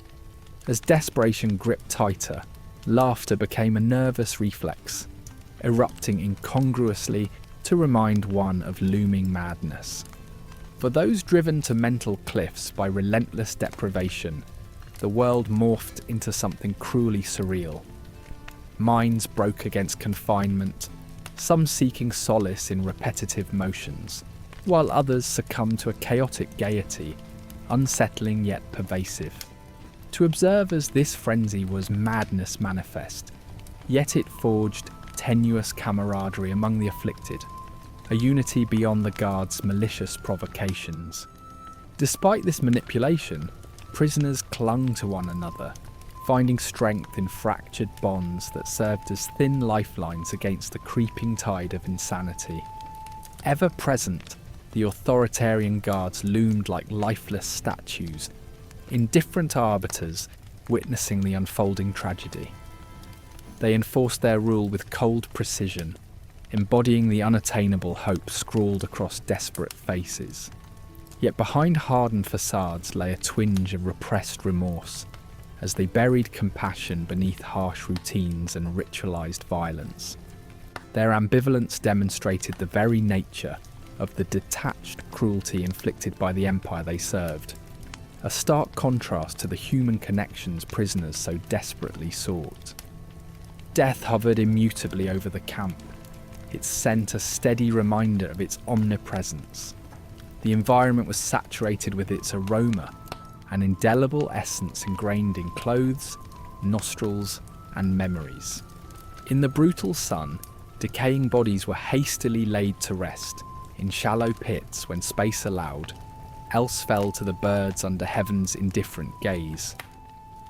As desperation gripped tighter, laughter became a nervous reflex, erupting incongruously to remind one of looming madness. For those driven to mental cliffs by relentless deprivation, the world morphed into something cruelly surreal. Minds broke against confinement, some seeking solace in repetitive motions, while others succumbed to a chaotic gaiety, unsettling yet pervasive. To observers, this frenzy was madness manifest, yet it forged tenuous camaraderie among the afflicted, a unity beyond the guards' malicious provocations. Despite this manipulation, prisoners clung to one another, finding strength in fractured bonds that served as thin lifelines against the creeping tide of insanity. Ever present, the authoritarian guards loomed like lifeless statues, indifferent arbiters witnessing the unfolding tragedy. They enforced their rule with cold precision, embodying the unattainable hope scrawled across desperate faces. Yet behind hardened facades lay a twinge of repressed remorse, as they buried compassion beneath harsh routines and ritualized violence. Their ambivalence demonstrated the very nature of the detached cruelty inflicted by the empire they served, a stark contrast to the human connections prisoners so desperately sought. Death hovered immutably over the camp, its scent a steady reminder of its omnipresence. The environment was saturated with its aroma, an indelible essence ingrained in clothes, nostrils, and memories. In the brutal sun, decaying bodies were hastily laid to rest in shallow pits when space allowed, else fell to the birds under heaven's indifferent gaze.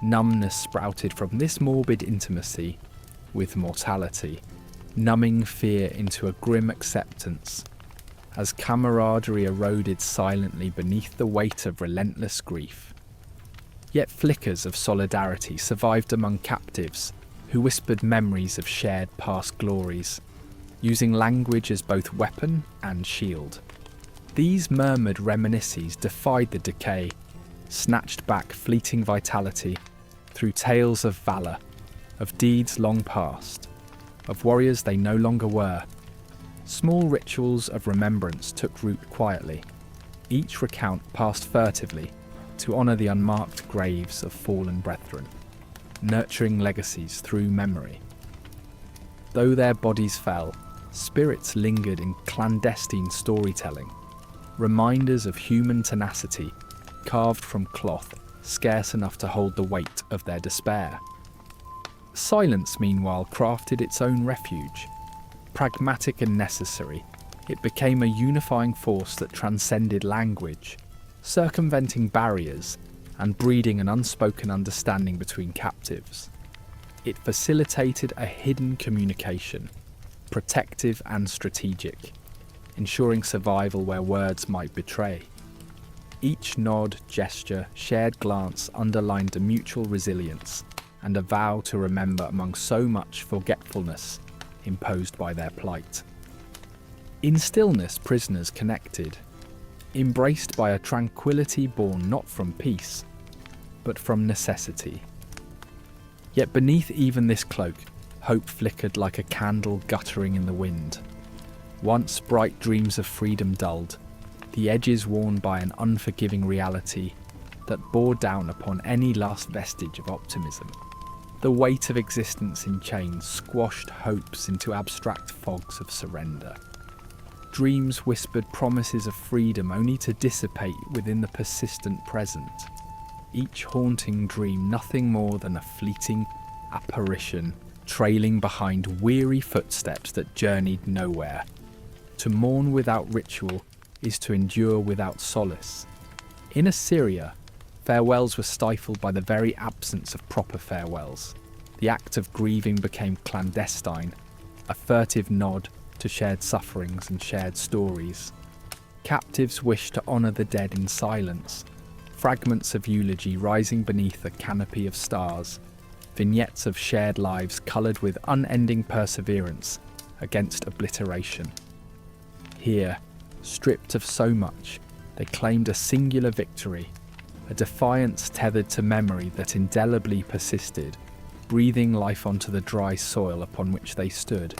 Numbness sprouted from this morbid intimacy with mortality, numbing fear into a grim acceptance, as camaraderie eroded silently beneath the weight of relentless grief. Yet flickers of solidarity survived among captives who whispered memories of shared past glories, using language as both weapon and shield. These murmured reminiscences defied the decay, snatched back fleeting vitality through tales of valour, of deeds long past, of warriors they no longer were. Small rituals of remembrance took root quietly, each recount passed furtively to honour the unmarked graves of fallen brethren, nurturing legacies through memory. Though their bodies fell, spirits lingered in clandestine storytelling, reminders of human tenacity carved from cloth scarce enough to hold the weight of their despair. Silence, meanwhile, crafted its own refuge. Pragmatic and necessary, it became a unifying force that transcended language, circumventing barriers and breeding an unspoken understanding between captives. It facilitated a hidden communication, protective and strategic, ensuring survival where words might betray. Each nod, gesture, shared glance underlined a mutual resilience and a vow to remember among so much forgetfulness imposed by their plight. In stillness, prisoners connected, embraced by a tranquility born not from peace, but from necessity. Yet beneath even this cloak, hope flickered like a candle guttering in the wind. Once bright dreams of freedom dulled, the edges worn by an unforgiving reality that bore down upon any last vestige of optimism. The weight of existence in chains squashed hopes into abstract fogs of surrender. Dreams whispered promises of freedom only to dissipate within the persistent present. Each haunting dream nothing more than a fleeting apparition, trailing behind weary footsteps that journeyed nowhere. To mourn without ritual is to endure without solace. In Assyria, Farewells were stifled by the very absence of proper farewells. The act of grieving became clandestine, a furtive nod to shared sufferings and shared stories. Captives wished to honour the dead in silence, fragments of eulogy rising beneath a canopy of stars, vignettes of shared lives coloured with unending perseverance against obliteration. Here, stripped of so much, they claimed a singular victory, a defiance tethered to memory that indelibly persisted, breathing life onto the dry soil upon which they stood.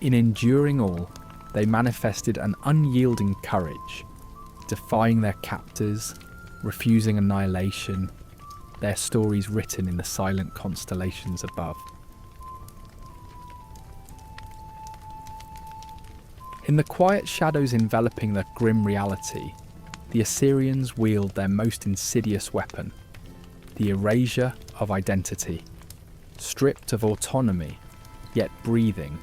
In enduring all, they manifested an unyielding courage, defying their captors, refusing annihilation, their stories written in the silent constellations above. In the quiet shadows enveloping the grim reality, the Assyrians wield their most insidious weapon, the erasure of identity. Stripped of autonomy, yet breathing,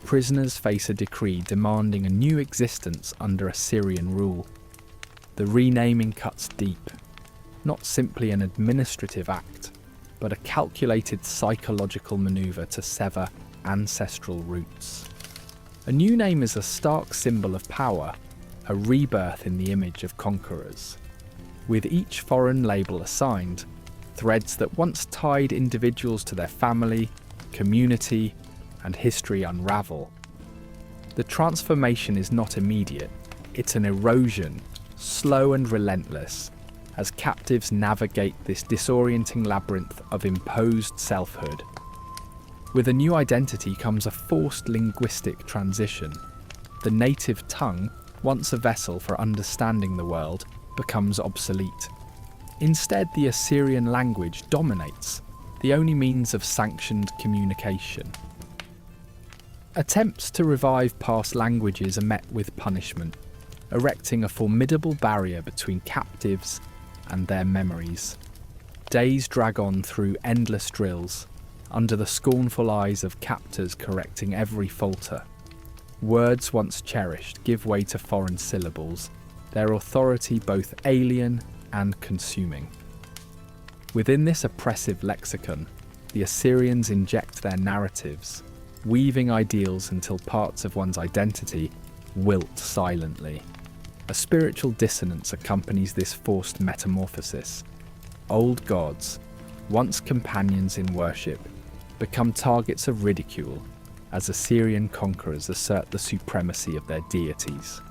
prisoners face a decree demanding a new existence under Assyrian rule. The renaming cuts deep, not simply an administrative act, but a calculated psychological maneuver to sever ancestral roots. A new name is a stark symbol of power, a rebirth in the image of conquerors. With each foreign label assigned, threads that once tied individuals to their family, community, and history unravel. The transformation is not immediate, it's an erosion, slow and relentless, as captives navigate this disorienting labyrinth of imposed selfhood. With a new identity comes a forced linguistic transition. The native tongue, once a vessel for understanding the world, becomes obsolete. Instead, the Assyrian language dominates, the only means of sanctioned communication. Attempts to revive past languages are met with punishment, erecting a formidable barrier between captives and their memories. Days drag on through endless drills, under the scornful eyes of captors correcting every falter. Words once cherished give way to foreign syllables, their authority both alien and consuming. Within this oppressive lexicon, the Assyrians inject their narratives, weaving ideals until parts of one's identity wilt silently. A spiritual dissonance accompanies this forced metamorphosis. Old gods, once companions in worship, become targets of ridicule as Assyrian conquerors assert the supremacy of their deities.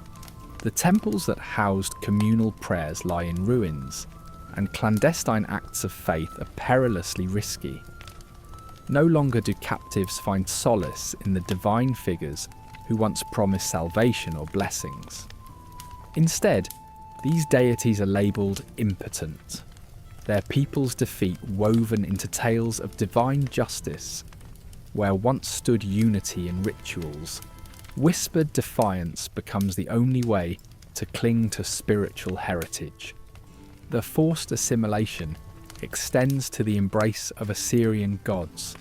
The temples that housed communal prayers lie in ruins, and clandestine acts of faith are perilously risky. No longer do captives find solace in the divine figures who once promised salvation or blessings. Instead, these deities are labelled impotent, their people's defeat woven into tales of divine justice. Where once stood unity in rituals, whispered defiance becomes the only way to cling to spiritual heritage. The forced assimilation extends to the embrace of Assyrian gods.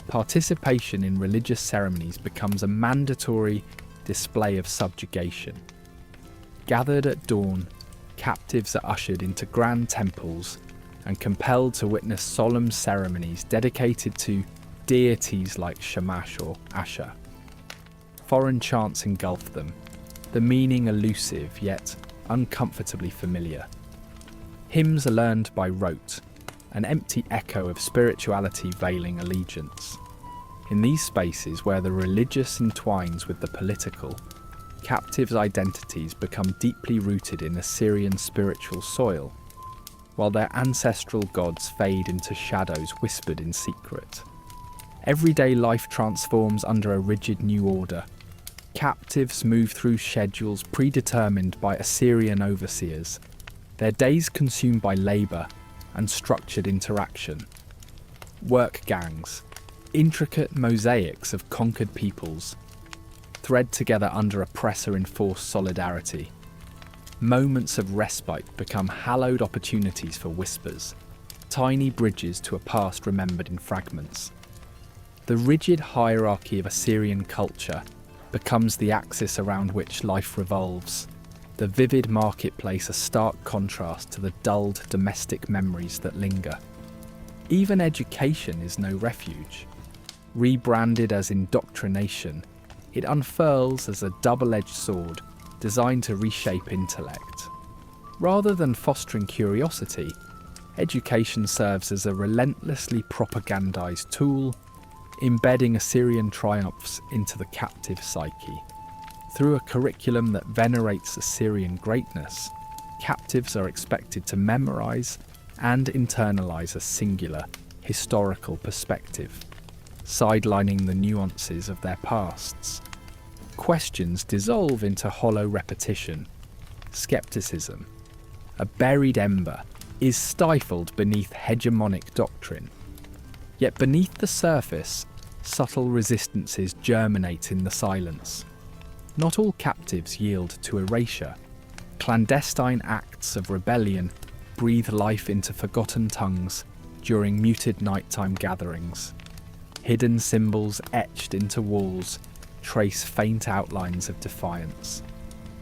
Participation in religious ceremonies becomes a mandatory display of subjugation. Gathered at dawn, captives are ushered into grand temples and compelled to witness solemn ceremonies dedicated to deities like Shamash or Asher. Foreign chants engulf them, the meaning elusive yet uncomfortably familiar. Hymns are learned by rote, an empty echo of spirituality veiling allegiance. In these spaces where the religious entwines with the political, captives' identities become deeply rooted in Assyrian spiritual soil, while their ancestral gods fade into shadows whispered in secret. Everyday life transforms under a rigid new order. Captives move through schedules predetermined by Assyrian overseers, their days consumed by labour and structured interaction. Work gangs, intricate mosaics of conquered peoples, thread together under oppressor-enforced solidarity. Moments of respite become hallowed opportunities for whispers, tiny bridges to a past remembered in fragments. The rigid hierarchy of Assyrian culture becomes the axis around which life revolves. the vivid marketplace a stark contrast to the dulled domestic memories that linger. Even education is no refuge. Rebranded as indoctrination, it unfurls as a double-edged sword designed to reshape intellect. Rather than fostering curiosity, education serves as a relentlessly propagandized tool, embedding Assyrian triumphs into the captive psyche. Through a curriculum that venerates Assyrian greatness, captives are expected to memorize and internalize a singular, historical perspective, sidelining the nuances of their pasts. Questions dissolve into hollow repetition. Skepticism, a buried ember, is stifled beneath hegemonic doctrine. Yet beneath the surface, subtle resistances germinate in the silence. Not all captives yield to erasure. Clandestine acts of rebellion breathe life into forgotten tongues during muted nighttime gatherings. Hidden symbols etched into walls trace faint outlines of defiance.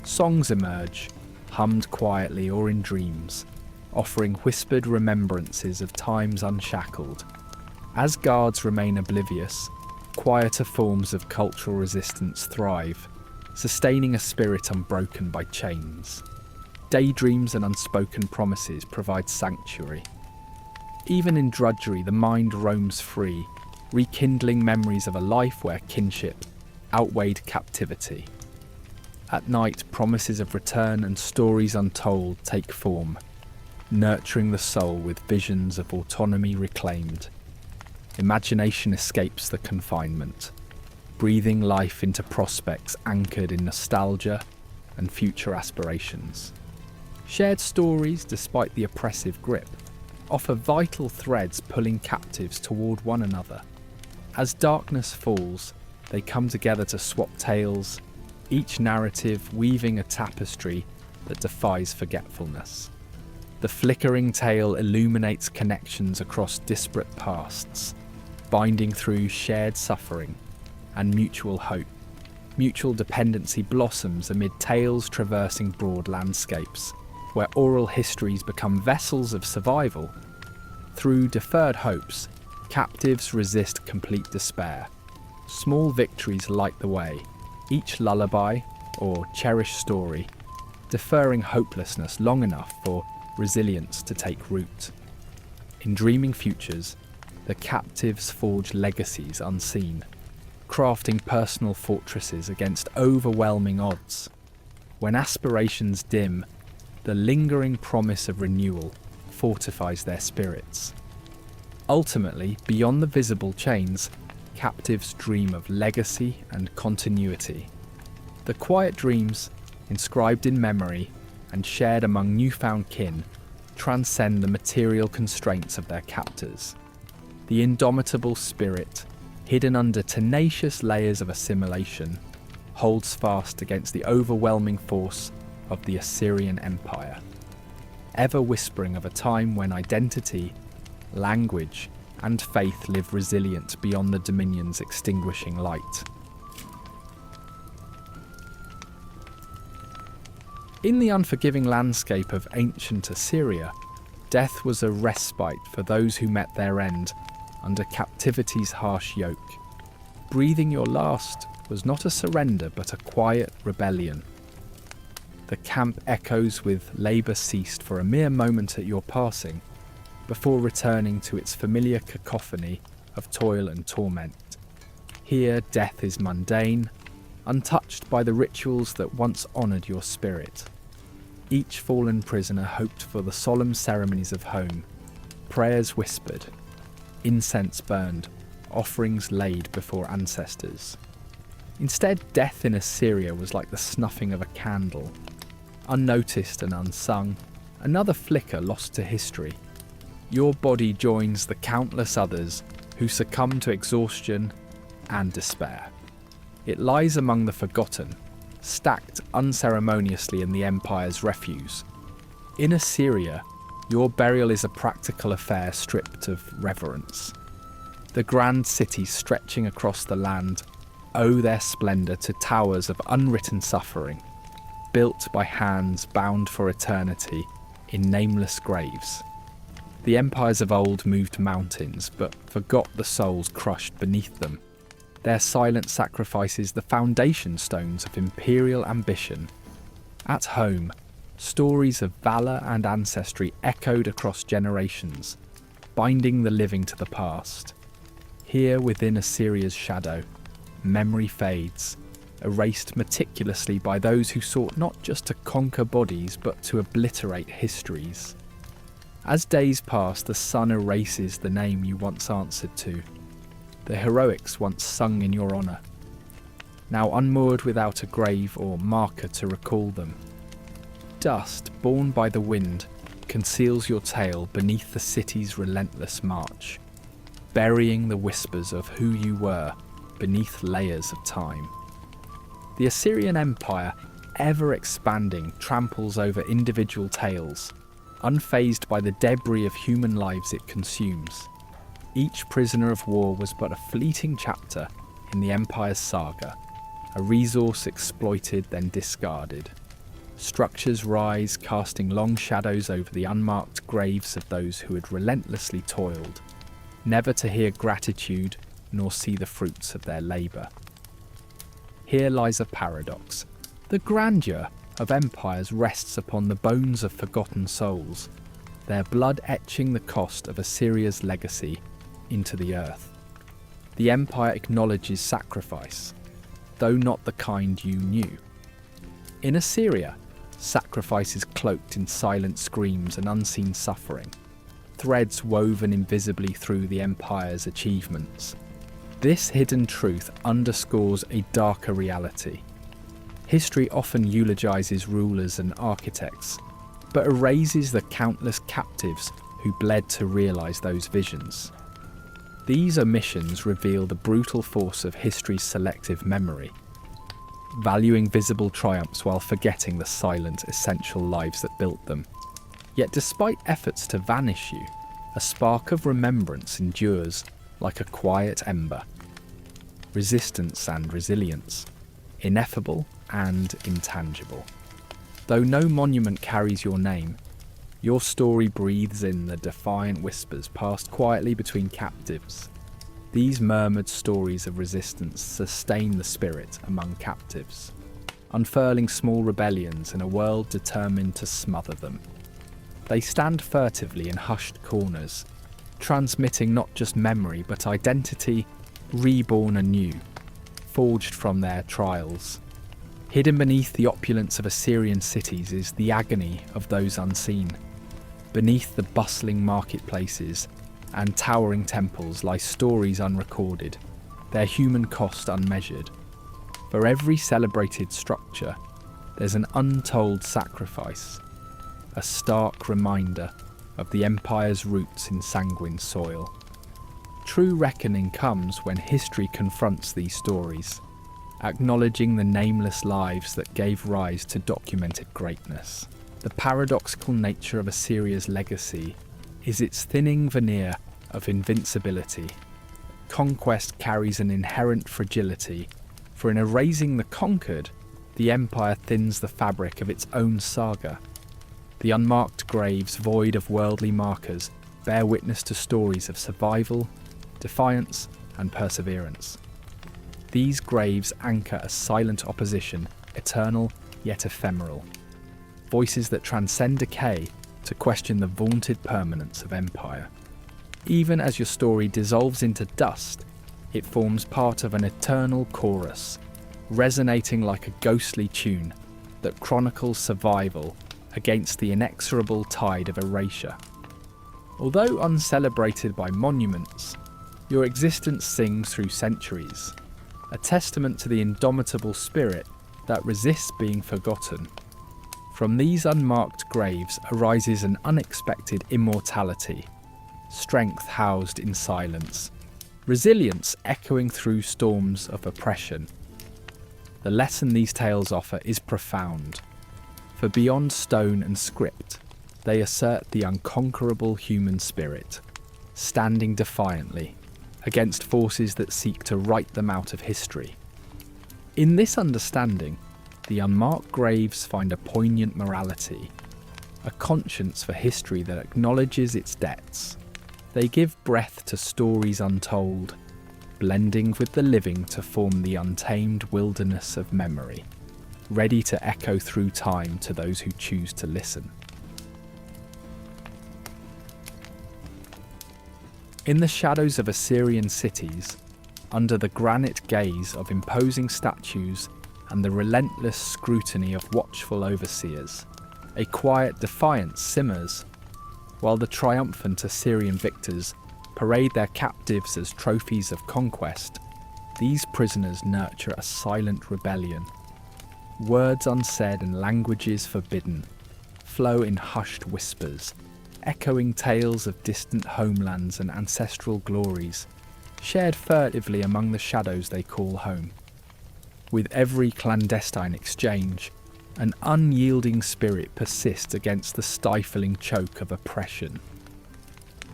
Songs emerge, hummed quietly or in dreams, offering whispered remembrances of times unshackled. As guards remain oblivious, quieter forms of cultural resistance thrive, sustaining a spirit unbroken by chains. Daydreams and unspoken promises provide sanctuary. Even in drudgery, the mind roams free, rekindling memories of a life where kinship outweighed captivity. At night, promises of return and stories untold take form, nurturing the soul with visions of autonomy reclaimed. Imagination escapes the confinement, breathing life into prospects anchored in nostalgia and future aspirations. Shared stories, despite the oppressive grip, offer vital threads pulling captives toward one another. As darkness falls, they come together to swap tales, each narrative weaving a tapestry that defies forgetfulness. The flickering tale illuminates connections across disparate pasts, binding through shared suffering and mutual hope. Mutual dependency blossoms amid tales traversing broad landscapes, where oral histories become vessels of survival. Through deferred hopes, captives resist complete despair. Small victories light the way, each lullaby or cherished story, deferring hopelessness long enough for resilience to take root. In dreaming futures, the captives forge legacies unseen, crafting personal fortresses against overwhelming odds. When aspirations dim, the lingering promise of renewal fortifies their spirits. Ultimately, beyond the visible chains, captives dream of legacy and continuity. The quiet dreams, inscribed in memory and shared among newfound kin, transcend the material constraints of their captors. The indomitable spirit, hidden under tenacious layers of assimilation, holds fast against the overwhelming force of the Assyrian Empire, ever whispering of a time when identity, language, and faith live resilient beyond the dominion's extinguishing light. In the unforgiving landscape of ancient Assyria, death was a respite for those who met their end under captivity's harsh yoke. Breathing your last was not a surrender but a quiet rebellion. The camp echoes with labour ceased for a mere moment at your passing, before returning to its familiar cacophony of toil and torment. Here death is mundane, untouched by the rituals that once honoured your spirit. Each fallen prisoner hoped for the solemn ceremonies of home, prayers whispered, incense burned, offerings laid before ancestors. Instead, death in Assyria was like the snuffing of a candle, unnoticed and unsung, another flicker lost to history. Your body joins the countless others who succumb to exhaustion and despair. It lies among the forgotten, stacked unceremoniously in the empire's refuse. In Assyria, your burial is a practical affair stripped of reverence. The grand cities stretching across the land owe their splendour to towers of unwritten suffering. built by hands bound for eternity in nameless graves. The empires of old moved mountains, but forgot the souls crushed beneath them. Their silent sacrifices the foundation stones of imperial ambition. At home, stories of valour and ancestry echoed across generations, binding the living to the past. Here within Assyria's shadow, memory fades, erased meticulously by those who sought not just to conquer bodies but to obliterate histories. As days pass, the sun erases the name you once answered to, the heroics once sung in your honour, now unmoored without a grave or marker to recall them. Dust, borne by the wind, conceals your tale beneath the city's relentless march, burying the whispers of who you were beneath layers of time. The Assyrian Empire, ever expanding, tramples over individual tales, unfazed by the debris of human lives it consumes. Each prisoner of war was but a fleeting chapter in the Empire's saga, a resource exploited then discarded. Structures rise, casting long shadows over the unmarked graves of those who had relentlessly toiled, never to hear gratitude nor see the fruits of their labour. Here lies a paradox. The grandeur of empires rests upon the bones of forgotten souls, their blood etching the cost of Assyria's legacy into the earth. The empire acknowledges sacrifice, though not the kind you knew. In Assyria, sacrifice is cloaked in silent screams and unseen suffering, threads woven invisibly through the empire's achievements. This hidden truth underscores a darker reality. History often eulogizes rulers and architects, but erases the countless captives who bled to realize those visions. These omissions reveal the brutal force of history's selective memory, valuing visible triumphs while forgetting the silent, essential lives that built them. Yet despite efforts to vanish you, a spark of remembrance endures like a quiet ember. Resistance and resilience, ineffable and intangible. Though no monument carries your name, your story breathes in the defiant whispers passed quietly between captives. These murmured stories of resistance sustain the spirit among captives, unfurling small rebellions in a world determined to smother them. They stand furtively in hushed corners, transmitting not just memory but identity, reborn anew, forged from their trials. Hidden beneath the opulence of Assyrian cities is the agony of those unseen. Beneath the bustling marketplaces and towering temples lie stories unrecorded, their human cost unmeasured. For every celebrated structure, there's an untold sacrifice, a stark reminder of the empire's roots in sanguine soil. True reckoning comes when history confronts these stories, acknowledging the nameless lives that gave rise to documented greatness. The paradoxical nature of Assyria's legacy is its thinning veneer of invincibility. Conquest carries an inherent fragility, for in erasing the conquered, the empire thins the fabric of its own saga. The unmarked graves, void of worldly markers, bear witness to stories of survival, defiance, and perseverance. These graves anchor a silent opposition, eternal yet ephemeral. Voices that transcend decay to question the vaunted permanence of empire. Even as your story dissolves into dust, it forms part of an eternal chorus, resonating like a ghostly tune that chronicles survival against the inexorable tide of erasure. Although uncelebrated by monuments, your existence sings through centuries, a testament to the indomitable spirit that resists being forgotten. From these unmarked graves arises an unexpected immortality, strength housed in silence, resilience echoing through storms of oppression. The lesson these tales offer is profound, for beyond stone and script, they assert the unconquerable human spirit, standing defiantly against forces that seek to write them out of history. In this understanding, the unmarked graves find a poignant morality, a conscience for history that acknowledges its debts. They give breath to stories untold, blending with the living to form the untamed wilderness of memory, ready to echo through time to those who choose to listen. In the shadows of Assyrian cities, under the granite gaze of imposing statues and the relentless scrutiny of watchful overseers, a quiet defiance simmers, while the triumphant Assyrian victors parade their captives as trophies of conquest. These prisoners nurture a silent rebellion. Words unsaid and languages forbidden flow in hushed whispers, echoing tales of distant homelands and ancestral glories, shared furtively among the shadows they call home. With every clandestine exchange, an unyielding spirit persists against the stifling choke of oppression.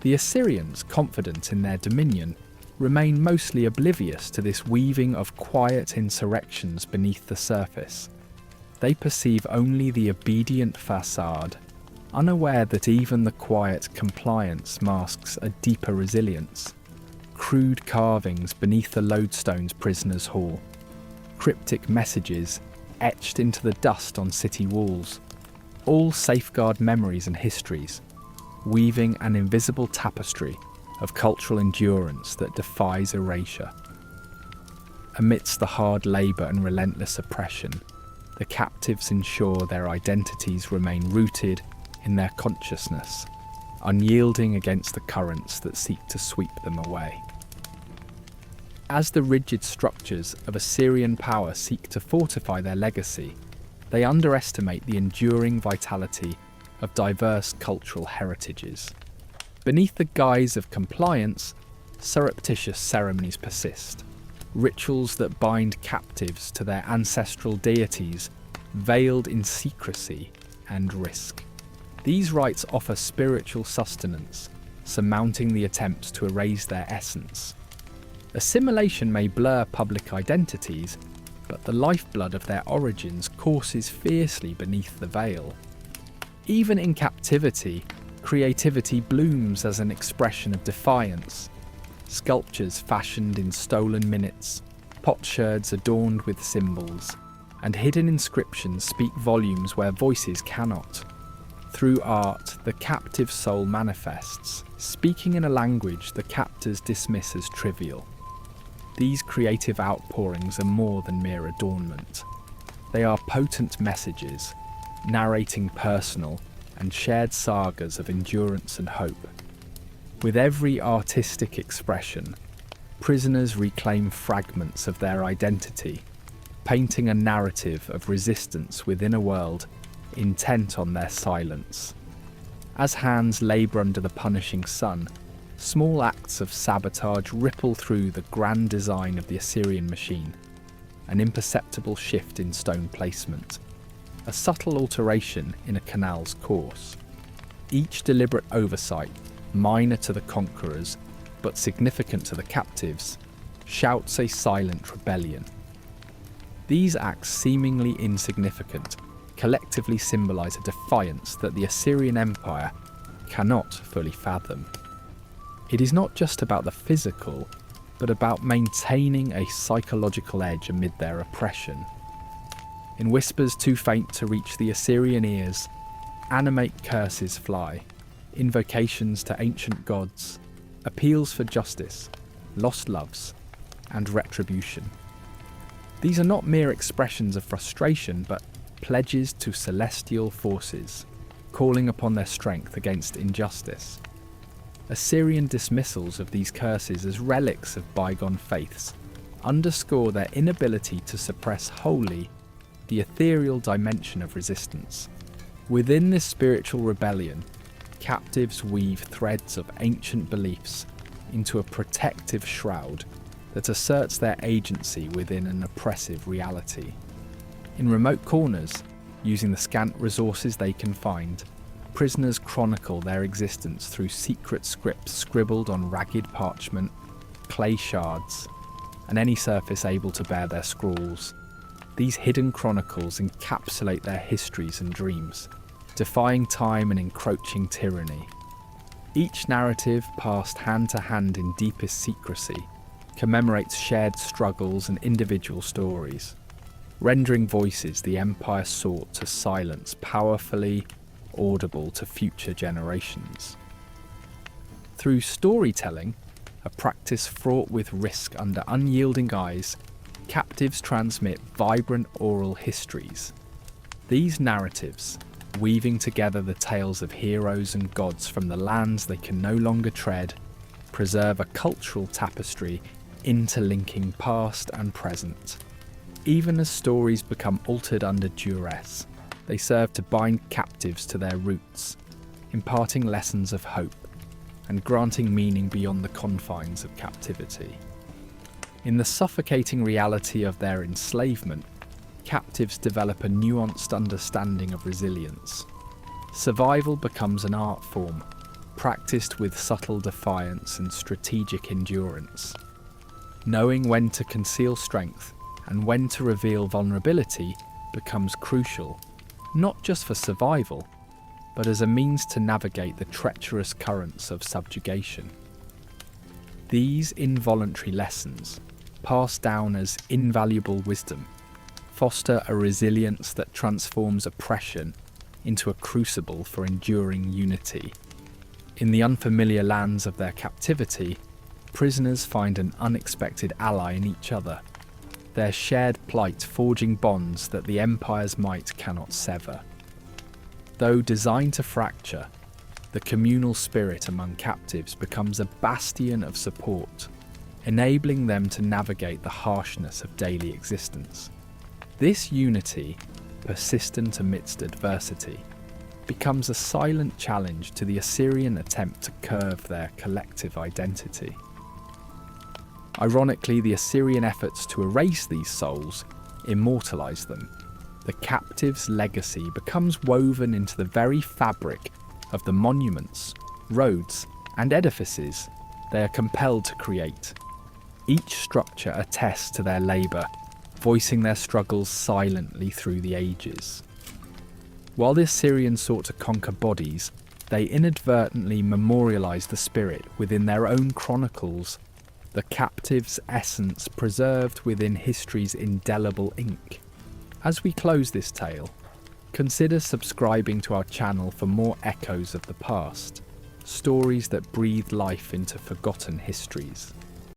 The Assyrians, confident in their dominion, remain mostly oblivious to this weaving of quiet insurrections beneath the surface. They perceive only the obedient facade, unaware that even the quiet compliance masks a deeper resilience. Crude carvings beneath the lodestone's prisoners' hall, cryptic messages etched into the dust on city walls, all safeguard memories and histories, weaving an invisible tapestry of cultural endurance that defies erasure. Amidst the hard labour and relentless oppression, the captives ensure their identities remain rooted in their consciousness, unyielding against the currents that seek to sweep them away. As the rigid structures of Assyrian power seek to fortify their legacy, they underestimate the enduring vitality of diverse cultural heritages. Beneath the guise of compliance, surreptitious ceremonies persist, rituals that bind captives to their ancestral deities, veiled in secrecy and risk. These rites offer spiritual sustenance, surmounting the attempts to erase their essence. Assimilation may blur public identities, but the lifeblood of their origins courses fiercely beneath the veil. Even in captivity, creativity blooms as an expression of defiance. Sculptures fashioned in stolen minutes, potsherds adorned with symbols, and hidden inscriptions speak volumes where voices cannot. Through art, the captive soul manifests, speaking in a language the captors dismiss as trivial. These creative outpourings are more than mere adornment. They are potent messages, narrating personal and shared sagas of endurance and hope. With every artistic expression, prisoners reclaim fragments of their identity, painting a narrative of resistance within a world intent on their silence. As hands labour under the punishing sun, small acts of sabotage ripple through the grand design of the Assyrian machine, an imperceptible shift in stone placement, a subtle alteration in a canal's course. Each deliberate oversight, minor to the conquerors, but significant to the captives, shouts a silent rebellion. These acts, seemingly insignificant, collectively symbolise a defiance that the Assyrian Empire cannot fully fathom. It is not just about the physical, but about maintaining a psychological edge amid their oppression. In whispers too faint to reach the Assyrian ears, animate curses fly, invocations to ancient gods, appeals for justice, lost loves, and retribution. These are not mere expressions of frustration, but pledges to celestial forces, calling upon their strength against injustice. Assyrian dismissals of these curses as relics of bygone faiths underscore their inability to suppress wholly the ethereal dimension of resistance. Within this spiritual rebellion, captives weave threads of ancient beliefs into a protective shroud that asserts their agency within an oppressive reality. In remote corners, using the scant resources they can find, prisoners chronicle their existence through secret scripts scribbled on ragged parchment, clay shards, and any surface able to bear their scrawls. These hidden chronicles encapsulate their histories and dreams, defying time and encroaching tyranny. Each narrative, passed hand to hand in deepest secrecy, commemorates shared struggles and individual stories, rendering voices the Empire sought to silence powerfully audible to future generations. Through storytelling, a practice fraught with risk under unyielding eyes, captives transmit vibrant oral histories. These narratives, weaving together the tales of heroes and gods from the lands they can no longer tread, preserve a cultural tapestry interlinking past and present. Even as stories become altered under duress, they serve to bind captives to their roots, imparting lessons of hope and granting meaning beyond the confines of captivity. In the suffocating reality of their enslavement, captives develop a nuanced understanding of resilience. Survival becomes an art form, practiced with subtle defiance and strategic endurance. Knowing when to conceal strength and when to reveal vulnerability becomes crucial, not just for survival, but as a means to navigate the treacherous currents of subjugation. These involuntary lessons, passed down as invaluable wisdom, foster a resilience that transforms oppression into a crucible for enduring unity. In the unfamiliar lands of their captivity, prisoners find an unexpected ally in each other, their shared plight forging bonds that the Empire's might cannot sever. Though designed to fracture, the communal spirit among captives becomes a bastion of support, enabling them to navigate the harshness of daily existence. This unity, persistent amidst adversity, becomes a silent challenge to the Assyrian attempt to curve their collective identity. Ironically, the Assyrian efforts to erase these souls immortalize them. The captive's legacy becomes woven into the very fabric of the monuments, roads, and edifices they are compelled to create. Each structure attests to their labour, voicing their struggles silently through the ages. While the Assyrians sought to conquer bodies, they inadvertently memorialised the spirit within their own chronicles, the captive's essence preserved within history's indelible ink. As we close this tale, consider subscribing to our channel for more echoes of the past, stories that breathe life into forgotten histories.